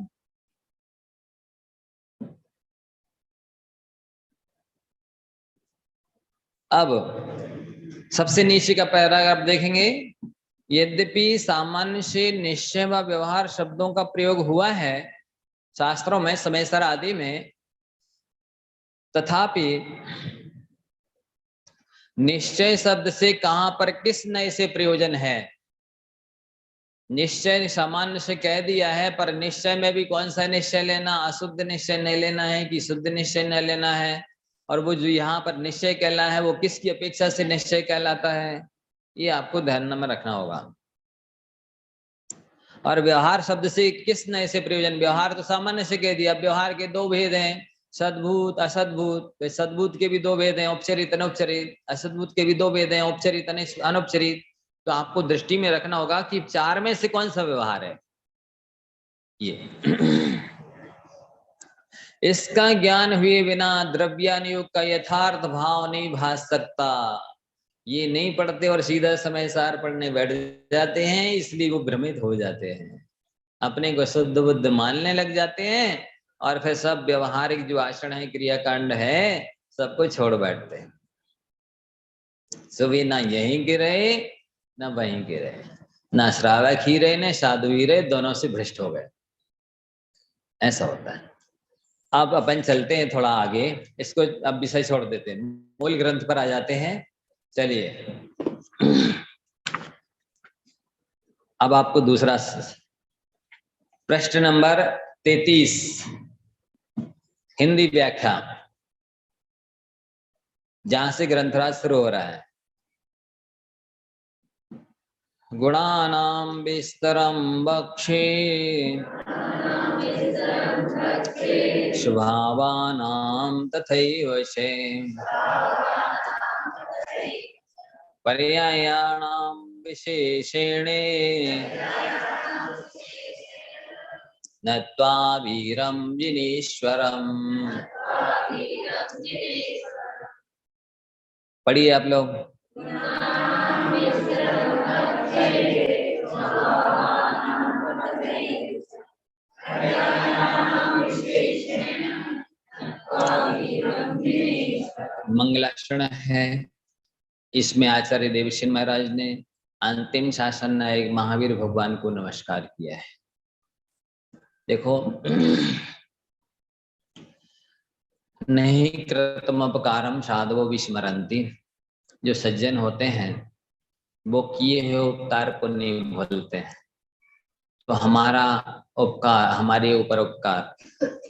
Speaker 1: अब सबसे नीचे का पैराग्राफ देखेंगे। यद्यपि सामान्य से निश्चय व व्यवहार शब्दों का प्रयोग हुआ है शास्त्रों में, समयसर आदि में, तथापि निश्चय शब्द से कहां पर किस नए से प्रयोजन है। निश्चय सामान्य से कह दिया है, पर निश्चय में भी कौन सा निश्चय लेना, अशुद्ध निश्चय नहीं लेना है कि शुद्ध निश्चय नहीं लेना है, और वो जो यहाँ पर निश्चय कहला है वो किसकी अपेक्षा से निश्चय कहलाता है, ये आपको ध्यान में रखना होगा। और व्यवहार शब्द से किस नए से प्रयोजन, व्यवहार तो सामान्य से कह दिया, व्यवहार के दो भेद हैं, सद्भूत असद्भूत। तो सद्भूत के भी दो भेद हैं, औपचारिक अनौपचारिक, असद्भूत के भी दो भेद हैं, औपचारिक अनौपचारिक। तो आपको दृष्टि में रखना होगा कि चार में से कौन सा व्यवहार है ये। इसका ज्ञान हुए बिना द्रव्यानुयोग का यथार्थ भाव नहीं भास सकता। ये नहीं पढ़ते और सीधा समय सार पढ़ने बैठ जाते हैं, इसलिए वो भ्रमित हो जाते हैं, अपने को शुद्ध बुद्ध मानने लग जाते हैं, और फिर सब व्यवहारिक जो आचरण है, क्रियाकांड है, सबको छोड़ बैठते हैं। सुबह ना यहीं के रहे ना वहीं के रहे, ना श्रावक ही रहे ना साधु ही रहे, दोनों से भ्रष्ट हो गए। ऐसा होता है। अब अपन चलते हैं थोड़ा आगे, इसको अब विषय छोड़ देते हैं, मूल ग्रंथ पर आ जाते हैं। चलिए, अब आपको दूसरा प्रश्न नंबर 33 हिंदी व्याख्या, जहां से ग्रंथराज शुरू हो रहा है। गुणानां विस्तरं वक्षे स्वभावानां तथैव च पर्यायाणां विशेषेणे नत्वा वीरं जिनीश्वरम्। पढ़िए आप लोग। मंगलाचरण है। इसमें आचार्य देवसेन महाराज ने अंतिम शासन नायक महावीर भगवान को नमस्कार किया है। देखो, नहीं कृतमपकारम साधवो विस्मरन्ति, जो सज्जन होते हैं वो किए हुए उपकार को नहीं भूलते हैं। तो हमारा उपकार, हमारे ऊपर उपकार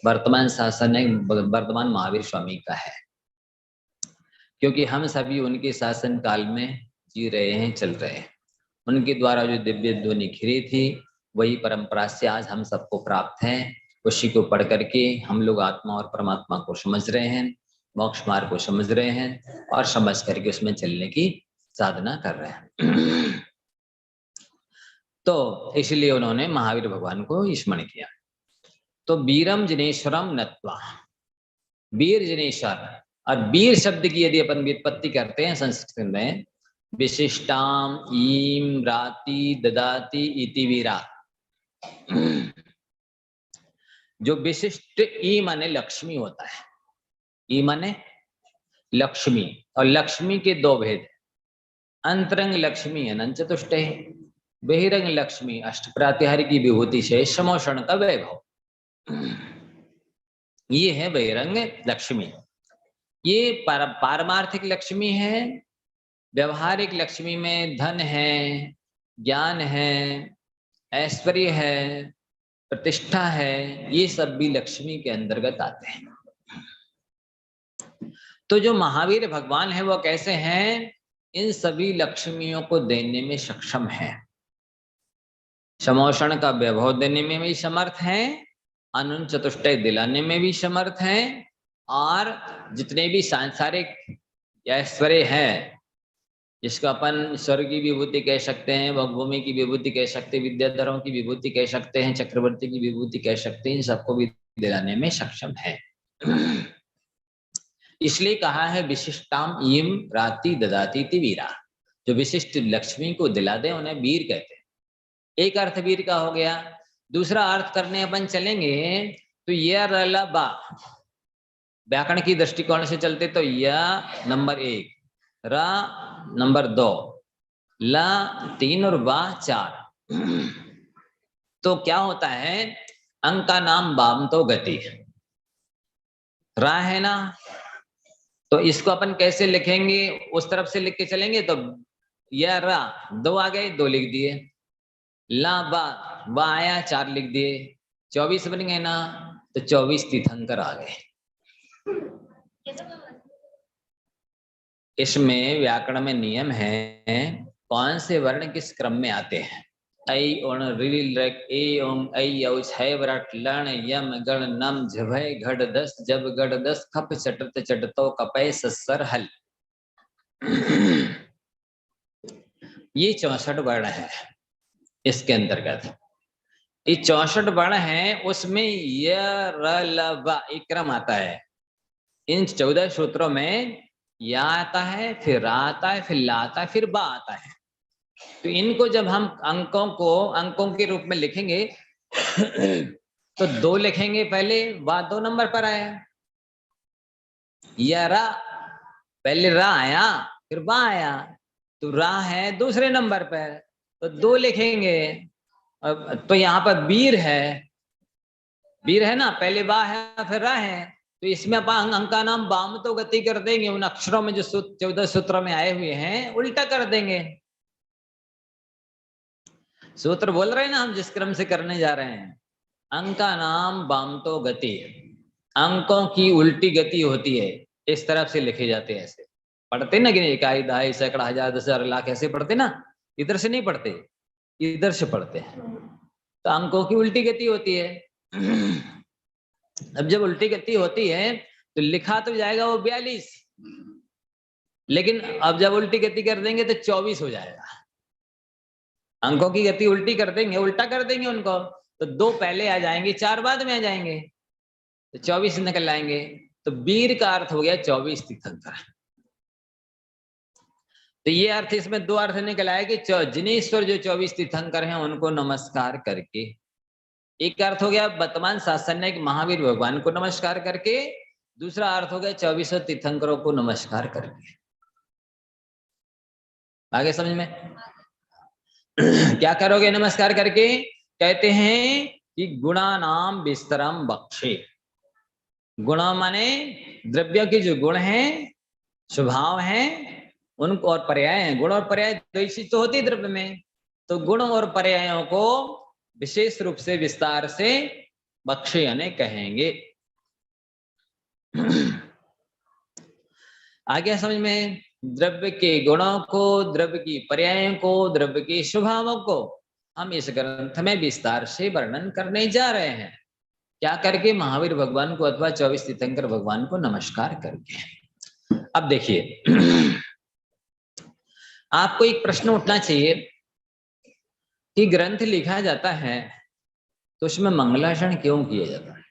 Speaker 1: वर्तमान शासन है, वर्तमान महावीर स्वामी का है, क्योंकि हम सभी उनके शासन काल में जी रहे हैं, चल रहे हैं। उनके द्वारा जो दिव्य ध्वनि खिरी थी वही परंपरा से आज हम सबको प्राप्त है। उसी को पढ़ करके हम लोग आत्मा और परमात्मा को समझ रहे हैं, मोक्ष मार्ग को समझ रहे हैं और समझ करके उसमें चलने की साधना कर रहे हैं। तो इसलिए उन्होंने महावीर भगवान को स्मरण किया। तो वीरम जिनेश्वरम नत्वा, वीर जिनेश्वर, और वीर शब्द की यदि अपन व्युत्पत्ति करते हैं संस्कृत में, विशिष्टाम ईम राति ददाति इति वीरा। जो विशिष्ट ई माने लक्ष्मी होता है, ई माने लक्ष्मी, और लक्ष्मी के दो भेद, अंतरंग लक्ष्मी अनंत चतुष्ट, बहिरंग लक्ष्मी अष्ट प्रातिहारी की विभूति से समोषण का वैभव, ये है बहिरंग लक्ष्मी। ये पारमार्थिक लक्ष्मी है। व्यवहारिक लक्ष्मी में धन है, ज्ञान है, ऐश्वर्य है, प्रतिष्ठा है, ये सब भी लक्ष्मी के अंतर्गत आते हैं। तो जो महावीर भगवान है वो कैसे हैं? इन सभी लक्ष्मियों को देने में सक्षम है। समोषण का वैभव देने में भी समर्थ है, अनंत चतुष्टय दिलाने में भी समर्थ है, और जितने भी सांसारिक ऐश्वर्य है, जिसको अपन स्वर्ग की विभूति कह सकते हैं, भूमि की विभूति कह सकते हैं, विद्याधरों की विभूति कह सकते हैं, चक्रवर्ती की विभूति कह सकते हैं, इन सबको भी दिलाने में सक्षम है। इसलिए कहा है विशिष्टाम इम राति ददाति इति वीरा, जो विशिष्ट लक्ष्मी को दिला दे उन्हें वीर कहते हैं। एक अर्थ वीर का हो गया। दूसरा अर्थ करने अपन चलेंगे तो यह रला बा, व्याकरण की दृष्टिकोण से चलते तो यह नंबर 1, रा नंबर 2, ला 3 और बा 4। तो क्या होता है? अंक का नाम बाम तो गति, रा है ना, तो इसको अपन कैसे लिखेंगे? उस तरफ से लिख के चलेंगे तो यह रा 2 आ गए, 2 लिख दिए, ला बा आया 4 लिख दिए, 24 बन गए ना, तो 24 तीर्थंकर आ गए। इसमें व्याकरण में नियम है कौन से वर्ण किस क्रम में आते हैं। ऐ ओण रिल रक ए ओम ऐ औ छै वरट लण यम गण नम झभय घड़ 10 जब गढ़ 10 खप चटत चटतो कपय सस्सर हल। ये 64 वर्ण है इसके अंतर्गत। ये 64 वर्ण है, उसमें य र ल व एक क्रम आता है। इन 14 सूत्रों में या आता है, फिर रा आता है, फिर ला आता है, फिर बा आता है। तो इनको जब हम अंकों के रूप में लिखेंगे तो 2 लिखेंगे पहले, बा 2 नंबर पर आया, या रा पहले रा आया फिर बा आया, तो रा है दूसरे नंबर पर, तो 2 लिखेंगे। तो यहाँ पर वीर है ना, पहले बा है फिर रा है, तो इसमें अपन अंक का नाम बाम तो गति कर देंगे, उन अक्षरों में जो 14 सूत्रों में आए हुए हैं उल्टा कर देंगे। सूत्र बोल रहे हैं ना हम जिस क्रम से करने जा रहे हैं, अंक का नाम बाम तो गति, अंकों की उल्टी गति होती है, इस तरफ से लिखे जाते हैं। ऐसे पढ़ते ना कि इकाई दहाई सैकड़ा हजार 10,000 लाख ऐसे पढ़ते ना, इधर से नहीं पढ़ते, इधर से पढ़ते हैं। तो अंकों की उल्टी गति होती है। अब जब उल्टी गति होती है तो लिखा तो जाएगा वो 42, लेकिन अब जब उल्टी गति कर देंगे तो 24 हो जाएगा। अंकों की गति उल्टी कर देंगे, उल्टा कर देंगे उनको, तो 2 पहले आ जाएंगे, 4 बाद में आ जाएंगे, तो 24 निकल आएंगे। तो वीर का अर्थ हो गया 24 तीर्थंकर। तो ये अर्थ, इसमें दो अर्थ निकल आया कि जिनेश्वर जो 24 तीर्थंकर हैं उनको नमस्कार करके। एक अर्थ हो गया वर्तमान शासनिक महावीर भगवान को नमस्कार करके, दूसरा अर्थ हो गया 24 तीर्थंकरों को नमस्कार करके। आगे समझ में? क्या करोगे नमस्कार करके? कहते हैं कि गुणा नाम विस्तरम बक्षे। गुणा माने द्रव्य के जो गुण हैं, स्वभाव हैं, उनको, और पर्याय हैं। गुण और पर्याय दो चीज तो होती है द्रव्य में, तो गुण और पर्यायों को विशेष रूप से विस्तार से बक्षे यानी कहेंगे। आगे समझ में? द्रव्य के गुणों को, द्रव्य की पर्यायों को, द्रव्य के स्वभावों को हम इस ग्रंथ में विस्तार से वर्णन करने जा रहे हैं। क्या करके? महावीर भगवान को अथवा 24 तीर्थंकर भगवान को नमस्कार करके। अब देखिए, आपको एक प्रश्न उठना चाहिए कि ग्रंथ लिखा जाता है तो उसमें मंगलाचरण क्यों किया जाता है?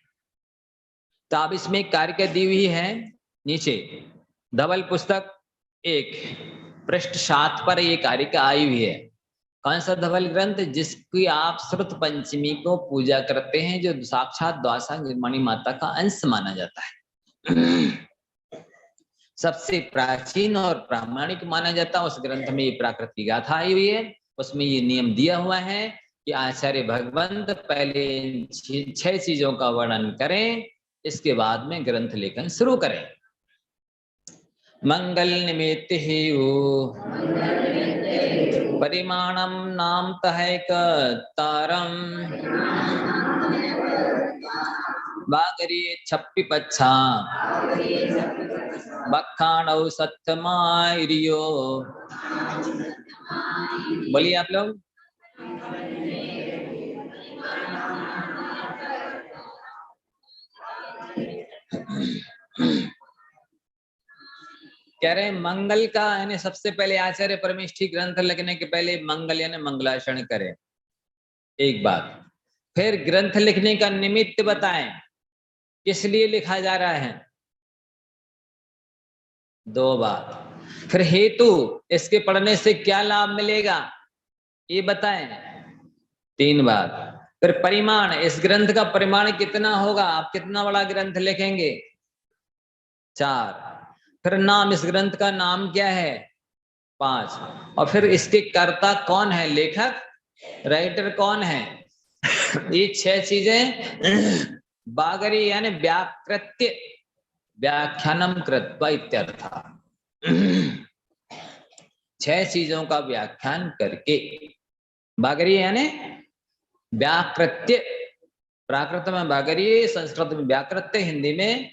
Speaker 1: तो अब इसमें एक कार्य दी हुई है नीचे, धवल पुस्तक 1 पृष्ठ 7 पर ये कारिका आई हुई है। कौन सा धवल ग्रंथ? जिसकी आप श्रुत पंचमी को पूजा करते हैं, जो साक्षात द्वासा निर्माणी माता का अंश माना जाता है। सबसे प्राचीन और प्रामाणिक माना जाता है। उस ग्रंथ में ये प्राकृतिक गाथा आई हुई है। उसमें ये नियम दिया हुआ है कि आचार्य भगवंत पहले 6 चीजों का वर्णन करें, इसके बाद में ग्रंथ लेखन शुरू करें। मंगल निमित्त हेयु परिमाणम नाम तहैक तारम बागरी छप्पी पच्छा बखाणौ सत्यमायरियो। बोलिए आप लोग। कह रहे हैं मंगल का यानी सबसे पहले आचार्य परमेष्ठी ग्रंथ लिखने के पहले मंगल यानी मंगलाचरण करें, एक बात। फिर ग्रंथ लिखने का निमित्त बताएं, किस लिए लिखा जा रहा है, 2 बात। फिर हेतु, इसके पढ़ने से क्या लाभ मिलेगा, ये बताएं, 3 बात। फिर परिमाण, इस ग्रंथ का परिमाण कितना होगा, आप कितना बड़ा ग्रंथ लिखेंगे, 4। फिर नाम, इस ग्रंथ का नाम क्या है, 5। और फिर इसके कर्ता कौन है, लेखक, राइटर कौन है। ये 6 चीजें बागरी यानी व्याकृत्य व्याख्यानम कृत्वा इत्यर्थ। 6 चीजों का व्याख्यान करके, बागरी यानी व्याकृत्य, प्राकृत में बागरी, संस्कृत में व्याकृत्य, हिंदी में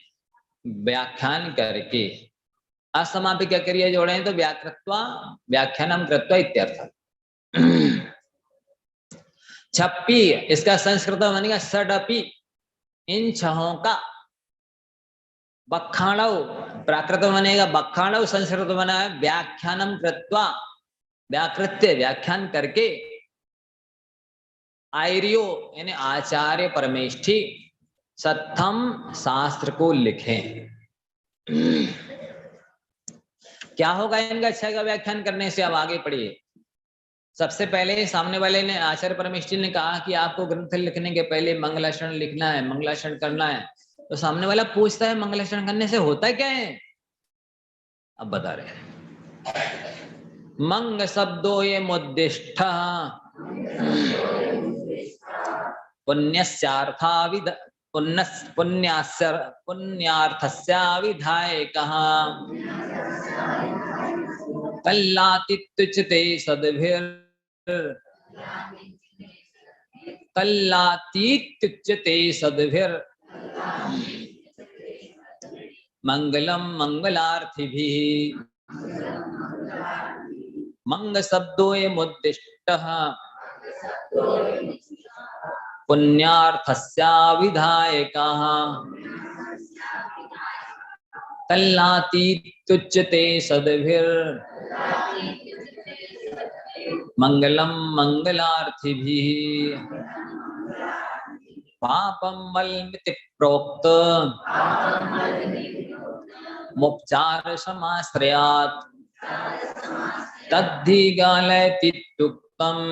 Speaker 1: व्याख्यान करके। असमापि क्या क्रिया जोड़े हैं तो व्याकृत्वा व्याख्यानम कृत्वा इत्यर्थ। 6 इसका संस्कृत में बनेगा षडपि, इन 6 का। बखाणव प्राकृत में बनेगा बखाणव, संस्कृत में बना है व्याख्यानम कृत्वा, व्याकृत्य व्याख्यान करके। आर्यो यानी आचार्य परमेष्ठी सत्थम शास्त्र को लिखें। क्या होगा इनका 6 का व्याख्यान करने से? अब आगे पढ़िए। सबसे पहले सामने वाले ने, आचार्य परमेष्ठी ने कहा कि आपको ग्रंथ लिखने के पहले मंगलाचरण लिखना है, मंगलाचरण करना है। तो सामने वाला पूछता है मंगलाचरण करने से होता क्या है? अब बता रहे हैं। मंग शब्दो ये मुद्दिष्ट पुण्यस्यार्थाविध पुण्यार्थस्याविधायकः कल्लातित्युच्यते सद्भिर् कल्लातीत्युच्यते सद्भिर् मंगलम मंगलार्थिभिः। मंग शब्दोऽयमुद्दिष्टः पुण्यार्थस्याविधायकः कल्लातीत्युच्यते सद्भिर् मंगलम मंगलार्थिभिः। पापम मलमिति प्रोक्त मोपचार समाश्रयात् तद्धि गालयतीत्युक्तम्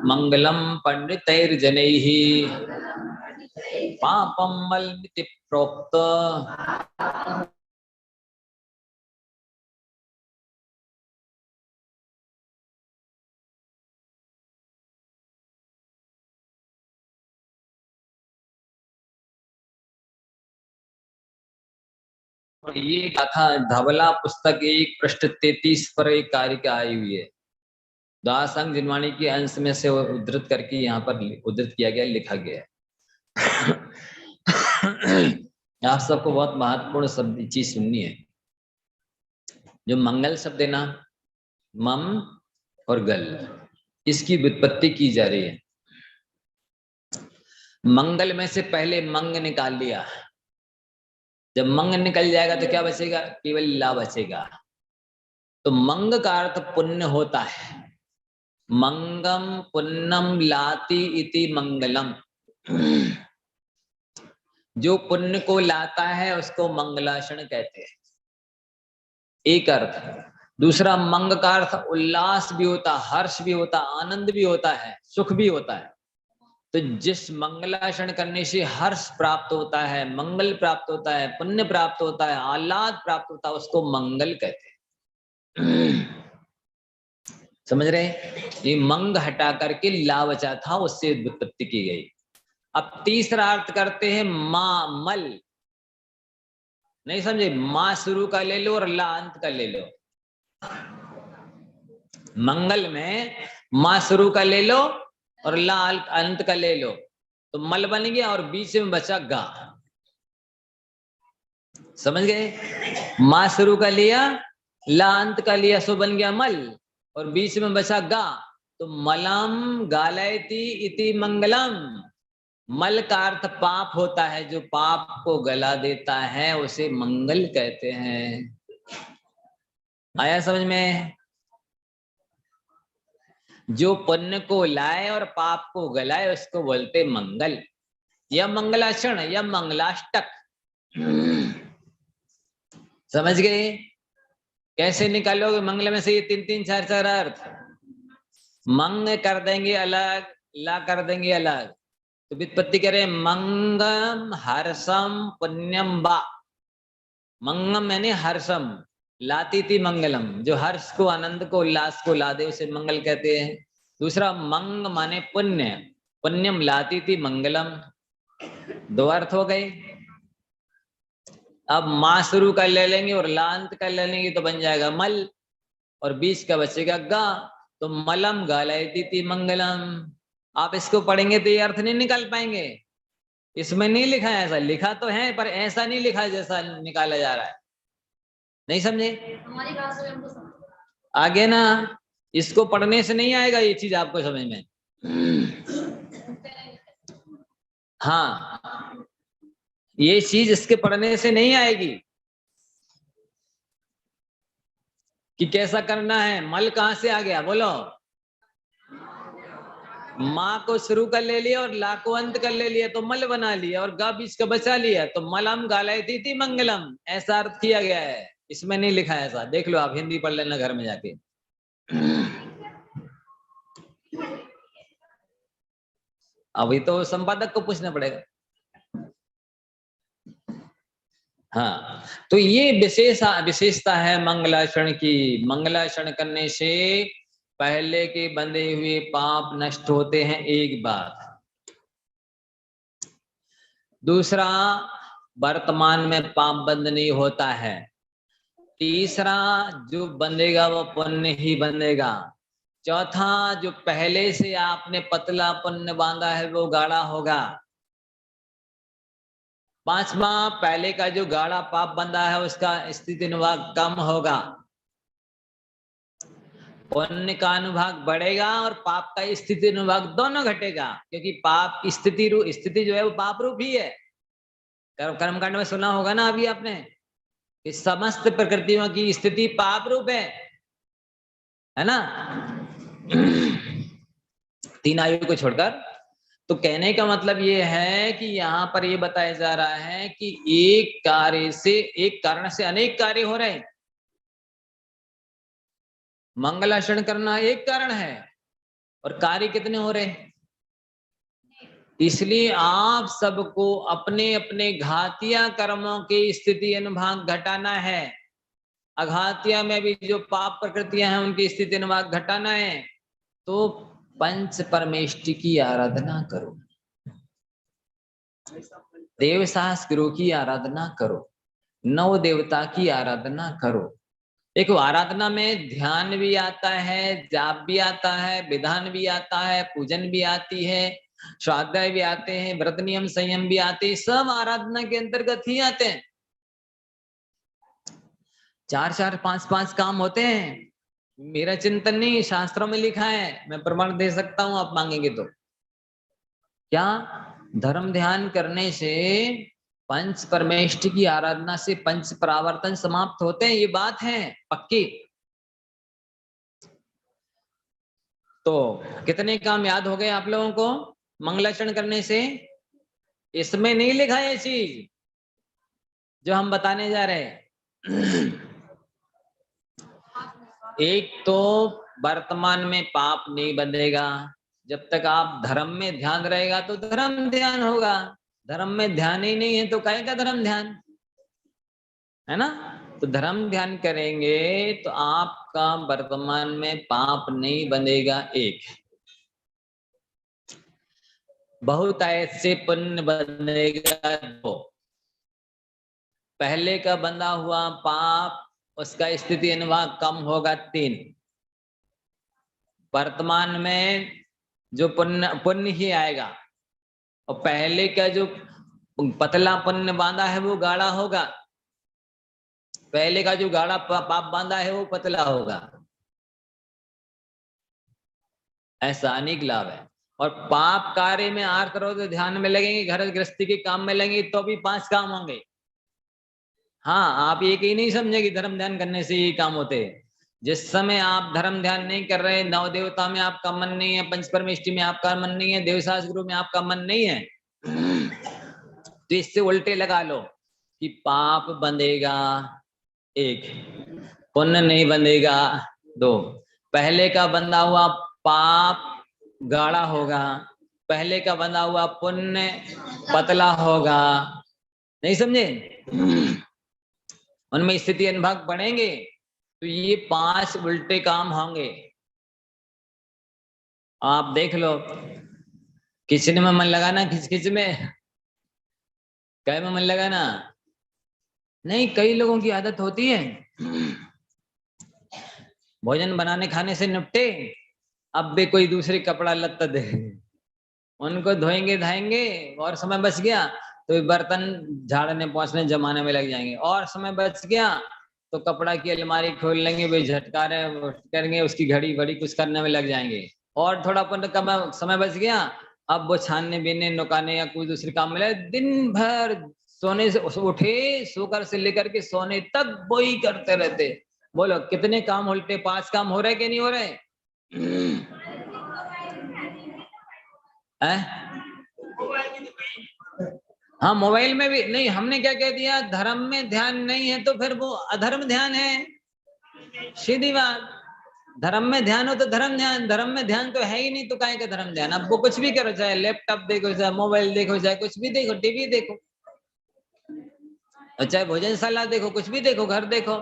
Speaker 1: मंगलम पंडितैर्जनैः पापम मलमिति प्रोक्त। ये गाथा धवला पुस्तक 1 पृष्ठ 33 पर एक कार्य का आई हुई है। दासंग जिनवाणी के अंश में से उद्धृत करके यहाँ पर उद्धृत किया गया, लिखा गया है। आप सबको बहुत महत्वपूर्ण शब्द चीज सुननी है। जो मंगल शब्द है ना, मम और गल, इसकी व्युत्पत्ति की जा रही है। मंगल में से पहले मंग निकाल लिया, जब मंग निकल जाएगा तो क्या बचेगा? केवल ला बचेगा। तो मंग का अर्थ पुण्य होता है। मंगम पुण्यम लाती इति मंगलम। जो पुण्य को लाता है उसको मंगलाषण कहते हैं, एक अर्थ। दूसरा, मंग का अर्थ उल्लास भी होता, हर्ष भी होता, आनंद भी होता है, सुख भी होता है। तो जिस मंगलाचरण करने से हर्ष प्राप्त होता है, मंगल प्राप्त होता है, पुण्य प्राप्त होता है, आह्लाद प्राप्त होता है, उसको मंगल कहते हैं। समझ रहे? ये मंग हटा करके ला बचा था, उससे व्युत्पत्ति की गई। अब तीसरा अर्थ करते हैं मां मल। नहीं समझे? मां शुरू का ले लो और ला अंत का ले लो। मंगल में मां शुरू का ले लो और ला अंत का ले लो, तो मल बन गया और बीच में बचा गा। समझ गए? मां शुरू का लिया, ला अंत का लिया, सो बन गया मल, और बीच में बचा गा, तो मलम गालयति इति मंगलम। मल का अर्थ पाप होता है, जो पाप को गला देता है उसे मंगल कहते हैं। आया समझ में? जो पुण्य को लाए और पाप को गलाए उसको बोलते मंगल, या मंगलाचरण या मंगलाष्टक। समझ गए? कैसे निकालोगे मंगल में से ये 3 4 4 अर्थ? मंग कर देंगे अलग, ला कर देंगे अलग, तो व्युत्पत्ति करें मंगम हर्षम पुण्यम बा। मंगम यानी हर्षम, लाती थी मंगलम, जो हर्ष को, आनंद को, उल्लास को ला दे उसे मंगल कहते हैं। दूसरा मंग माने पुण्य, पुण्यम लाती थी मंगलम। 2 अर्थ हो गए। अब मां शुरू कर ले लेंगे और लांत कर ले लेंगे तो बन जाएगा मल, और बीच का बचेगा गा, तो मलम गालयति थी मंगलम। आप इसको पढ़ेंगे तो ये अर्थ नहीं निकाल पाएंगे। इसमें नहीं लिखा है ऐसा, लिखा तो है पर ऐसा नहीं लिखा जैसा निकाला जा रहा है। नहीं समझे? हमारी बात से हमको समझ आगे ना, इसको पढ़ने से नहीं आएगा ये चीज आपको समझ में। हाँ, ये चीज इसके पढ़ने से नहीं आएगी कि कैसा करना है। मल कहां से आ गया बोलो? माँ को शुरू कर ले लिया और ला को अंत कर ले लिया तो मल बना लिया, और गा बीच का बचा लिया तो मलम गालयति थी मंगलम, ऐसा अर्थ किया गया है। इसमें नहीं लिखा है ऐसा, देख लो आप, हिंदी पढ़ लेना घर में जाके। अभी तो संपादक को पूछना पड़ेगा। हाँ, तो ये विशेषता है मंगलाचरण की। मंगलाचरण करने से पहले के बंधे हुए पाप नष्ट होते हैं, एक बात। दूसरा, वर्तमान में पाप बंद नहीं होता है। तीसरा, जो बंधेगा वो पुण्य ही बंधेगा। चौथा, जो पहले से आपने पतला पुण्य बांधा है वो गाढ़ा होगा। पांचवा, पहले का जो गाढ़ा पाप बंधा है उसका स्थिति अनुभाग कम होगा। पुण्य का अनुभाग बढ़ेगा और पाप का स्थिति अनुभाग दोनों घटेगा, क्योंकि पाप की स्थिति जो है वो पाप रूप ही है। कर्मकांड में सुना होगा ना अभी आपने कि समस्त प्रकृतियों की स्थिति पाप रूप है ना? 3 आयु को छोड़कर तो कहने का मतलब ये है कि यहाँ पर ये बताया जा रहा है कि एक कार्य से, एक कारण से अनेक कार्य हो रहे हैं। मंगलाचरण करना एक कारण है और कार्य कितने हो रहे हैं। इसलिए आप सबको अपने अपने घातिया कर्मों के स्थिति अनुभाग घटाना है। अघातिया में भी जो पाप प्रकृतियां हैं उनकी स्थिति अनुभाग घटाना है। तो पंच परमेष्टि की आराधना करो, देव सहस्त्र गुरु की आराधना करो, नव देवता की आराधना करो। देखो आराधना में ध्यान भी आता है, जाप भी आता है, विधान भी आता है, पूजन भी आती है, स्वाध्याय भी आते हैं, व्रत नियम संयम भी आते हैं, सब आराधना के अंतर्गत ही आते हैं। 4-4 5-5 काम होते हैं। मेरा चिंतन नहीं, शास्त्रों में लिखा है, मैं प्रमाण दे सकता हूं आप मांगेंगे तो। क्या धर्म ध्यान करने से, पंच परमेष्टि की आराधना से पंच परावर्तन समाप्त होते हैं, ये बात है पक्की। तो कितने काम याद हो गए आप लोगों को मंगलाचरण करने से? इसमें नहीं लिखा ये चीज जो हम बताने जा रहे हैं। एक तो वर्तमान में पाप नहीं बंधेगा। जब तक आप धर्म में ध्यान रहेगा तो धर्म ध्यान होगा। धर्म में ध्यान ही नहीं है तो काहे का धर्म ध्यान, है ना। तो धर्म ध्यान करेंगे तो आपका वर्तमान में पाप नहीं बंधेगा। एक बहुत ऐसे पुण्य बंधेगा। दो पहले का बंधा हुआ पाप, उसका स्थिति अनुभाग कम होगा। 3 वर्तमान में जो पुण्य ही आएगा, और पहले का जो पतला पुण्य बांधा है वो गाढ़ा होगा। पहले का जो गाढ़ा पाप बांधा है वो पतला होगा। ऐसा अनेक लाभ है। और पाप कार्य में आर्त करो तो ध्यान में लगेंगे, घर गृहस्थी के काम में लगेंगे तो भी 5 काम होंगे। हाँ, आप ये कहीं नहीं समझे कि धर्म ध्यान करने से ये काम होते हैं। जिस समय आप धर्म ध्यान नहीं कर रहे, नव देवता में आपका मन नहीं है, पंच परमेष्टि में आपका मन नहीं है, देवशास्त्र गुरु में आपका मन नहीं है, तो इससे उल्टे लगा लो कि पाप बंधेगा। 1 पुण्य नहीं बंधेगा। 2 पहले का बंधा हुआ पाप गाढ़ा होगा, पहले का बंधा हुआ पुण्य पतला होगा। नहीं समझे? उनमें स्थिति अनुभाग बढ़ेंगे तो ये 5 उल्टे काम होंगे। आप देख लो, किचन में मन लगाना, खिचखिच में काय में मन लगाना नहीं। कई लोगों की आदत होती है, भोजन बनाने खाने से निपटे, अब भी कोई दूसरी कपड़ा लत्ता दे, उनको धोएंगे धाएंगे और समय बच गया तो बर्तन झाड़ने पोंछने जमाने में लग जाएंगे, और समय बच गया तो कपड़ा की अलमारी खोल लेंगे, वे झटकारे करेंगे, उसकी घड़ी बड़ी कुछ करने में लग जाएंगे। और थोड़ा कम समय बच गया, अब वो छानने बीनने नुकाने या कोई दूसरे काम में लगे। दिन भर सोने से उठे, सोकर से लेकर के सोने तक वही करते रहते। बोलो कितने काम उल्टे? 5 काम हो रहे कि नहीं हो रहे? हाँ, मोबाइल में भी नहीं। हमने क्या कह दिया? धर्म में ध्यान नहीं है तो फिर वो अधर्म ध्यान है। सीधी बात। धर्म में ध्यान हो तो धर्म ध्यान, धर्म में ध्यान तो है ही नहीं तो काहे का धर्म ध्यान? अब वो कुछ भी करो, चाहे लैपटॉप देखो, चाहे मोबाइल देखो, चाहे कुछ भी देखो, टीवी देखो, और चाहे भोजनशाला देखो, कुछ भी देखो, घर देखो।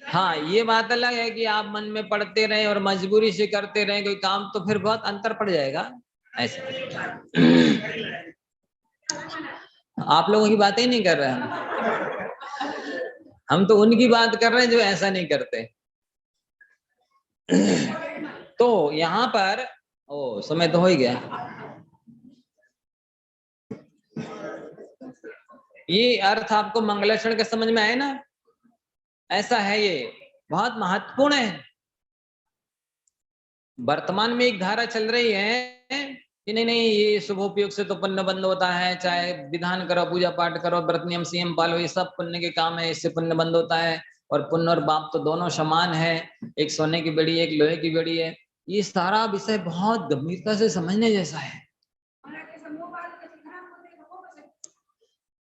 Speaker 1: हाँ, ये बात अलग है कि आप मन में पढ़ते रहे और मजबूरी से करते रहे कोई काम, तो फिर बहुत अंतर पड़ जाएगा। ऐसा आप लोगों की बातें ही नहीं कर रहे हम तो उनकी बात कर रहे हैं जो ऐसा नहीं करते। तो यहाँ पर समय तो हो ही गया। ये अर्थ आपको मंगलाचरण के समझ में आए ना? ऐसा है, ये बहुत महत्वपूर्ण है। वर्तमान में एक धारा चल रही है कि नहीं नहीं, ये शुभोपयोग से तो पुण्य बंद होता है, चाहे विधान करो, पूजा पाठ करो, व्रत नियम संयम पालो, ये सब पुण्य के काम है, इससे पुण्य बंद होता है। और पुण्य और पाप तो दोनों समान है, एक सोने की बेड़ी एक लोहे की बेड़ी है। ये सारा विषय बहुत गंभीरता से समझने जैसा है।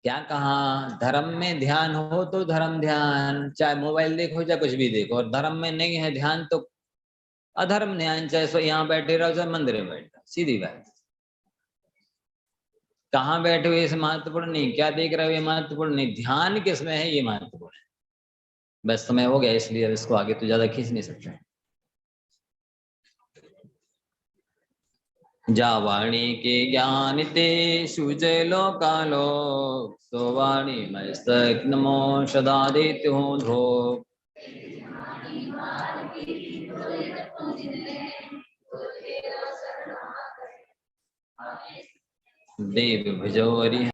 Speaker 1: क्या कहा? धर्म में ध्यान हो तो धर्म ध्यान, चाहे मोबाइल देखो चाहे कुछ भी देखो, और धर्म में नहीं है ध्यान तो अधर्म ध्यान, चाहे सो यहाँ बैठे रहो चाहे मंदिर में बैठे, सीधी बात। कहाँ बैठे हुए इस महत्वपूर्ण नहीं, क्या देख रहे हो ये महत्वपूर्ण नहीं, ध्यान किसमें है ये महत्वपूर्ण है। बस समय हो गया, इसलिए अब इसको आगे तो ज्यादा खींच नहीं सकते। जा वाणी के ज्ञान ते सुजय लोकालोक, सो वाणी मस्तक नमो सदा देते हो धो। देव भजो हरि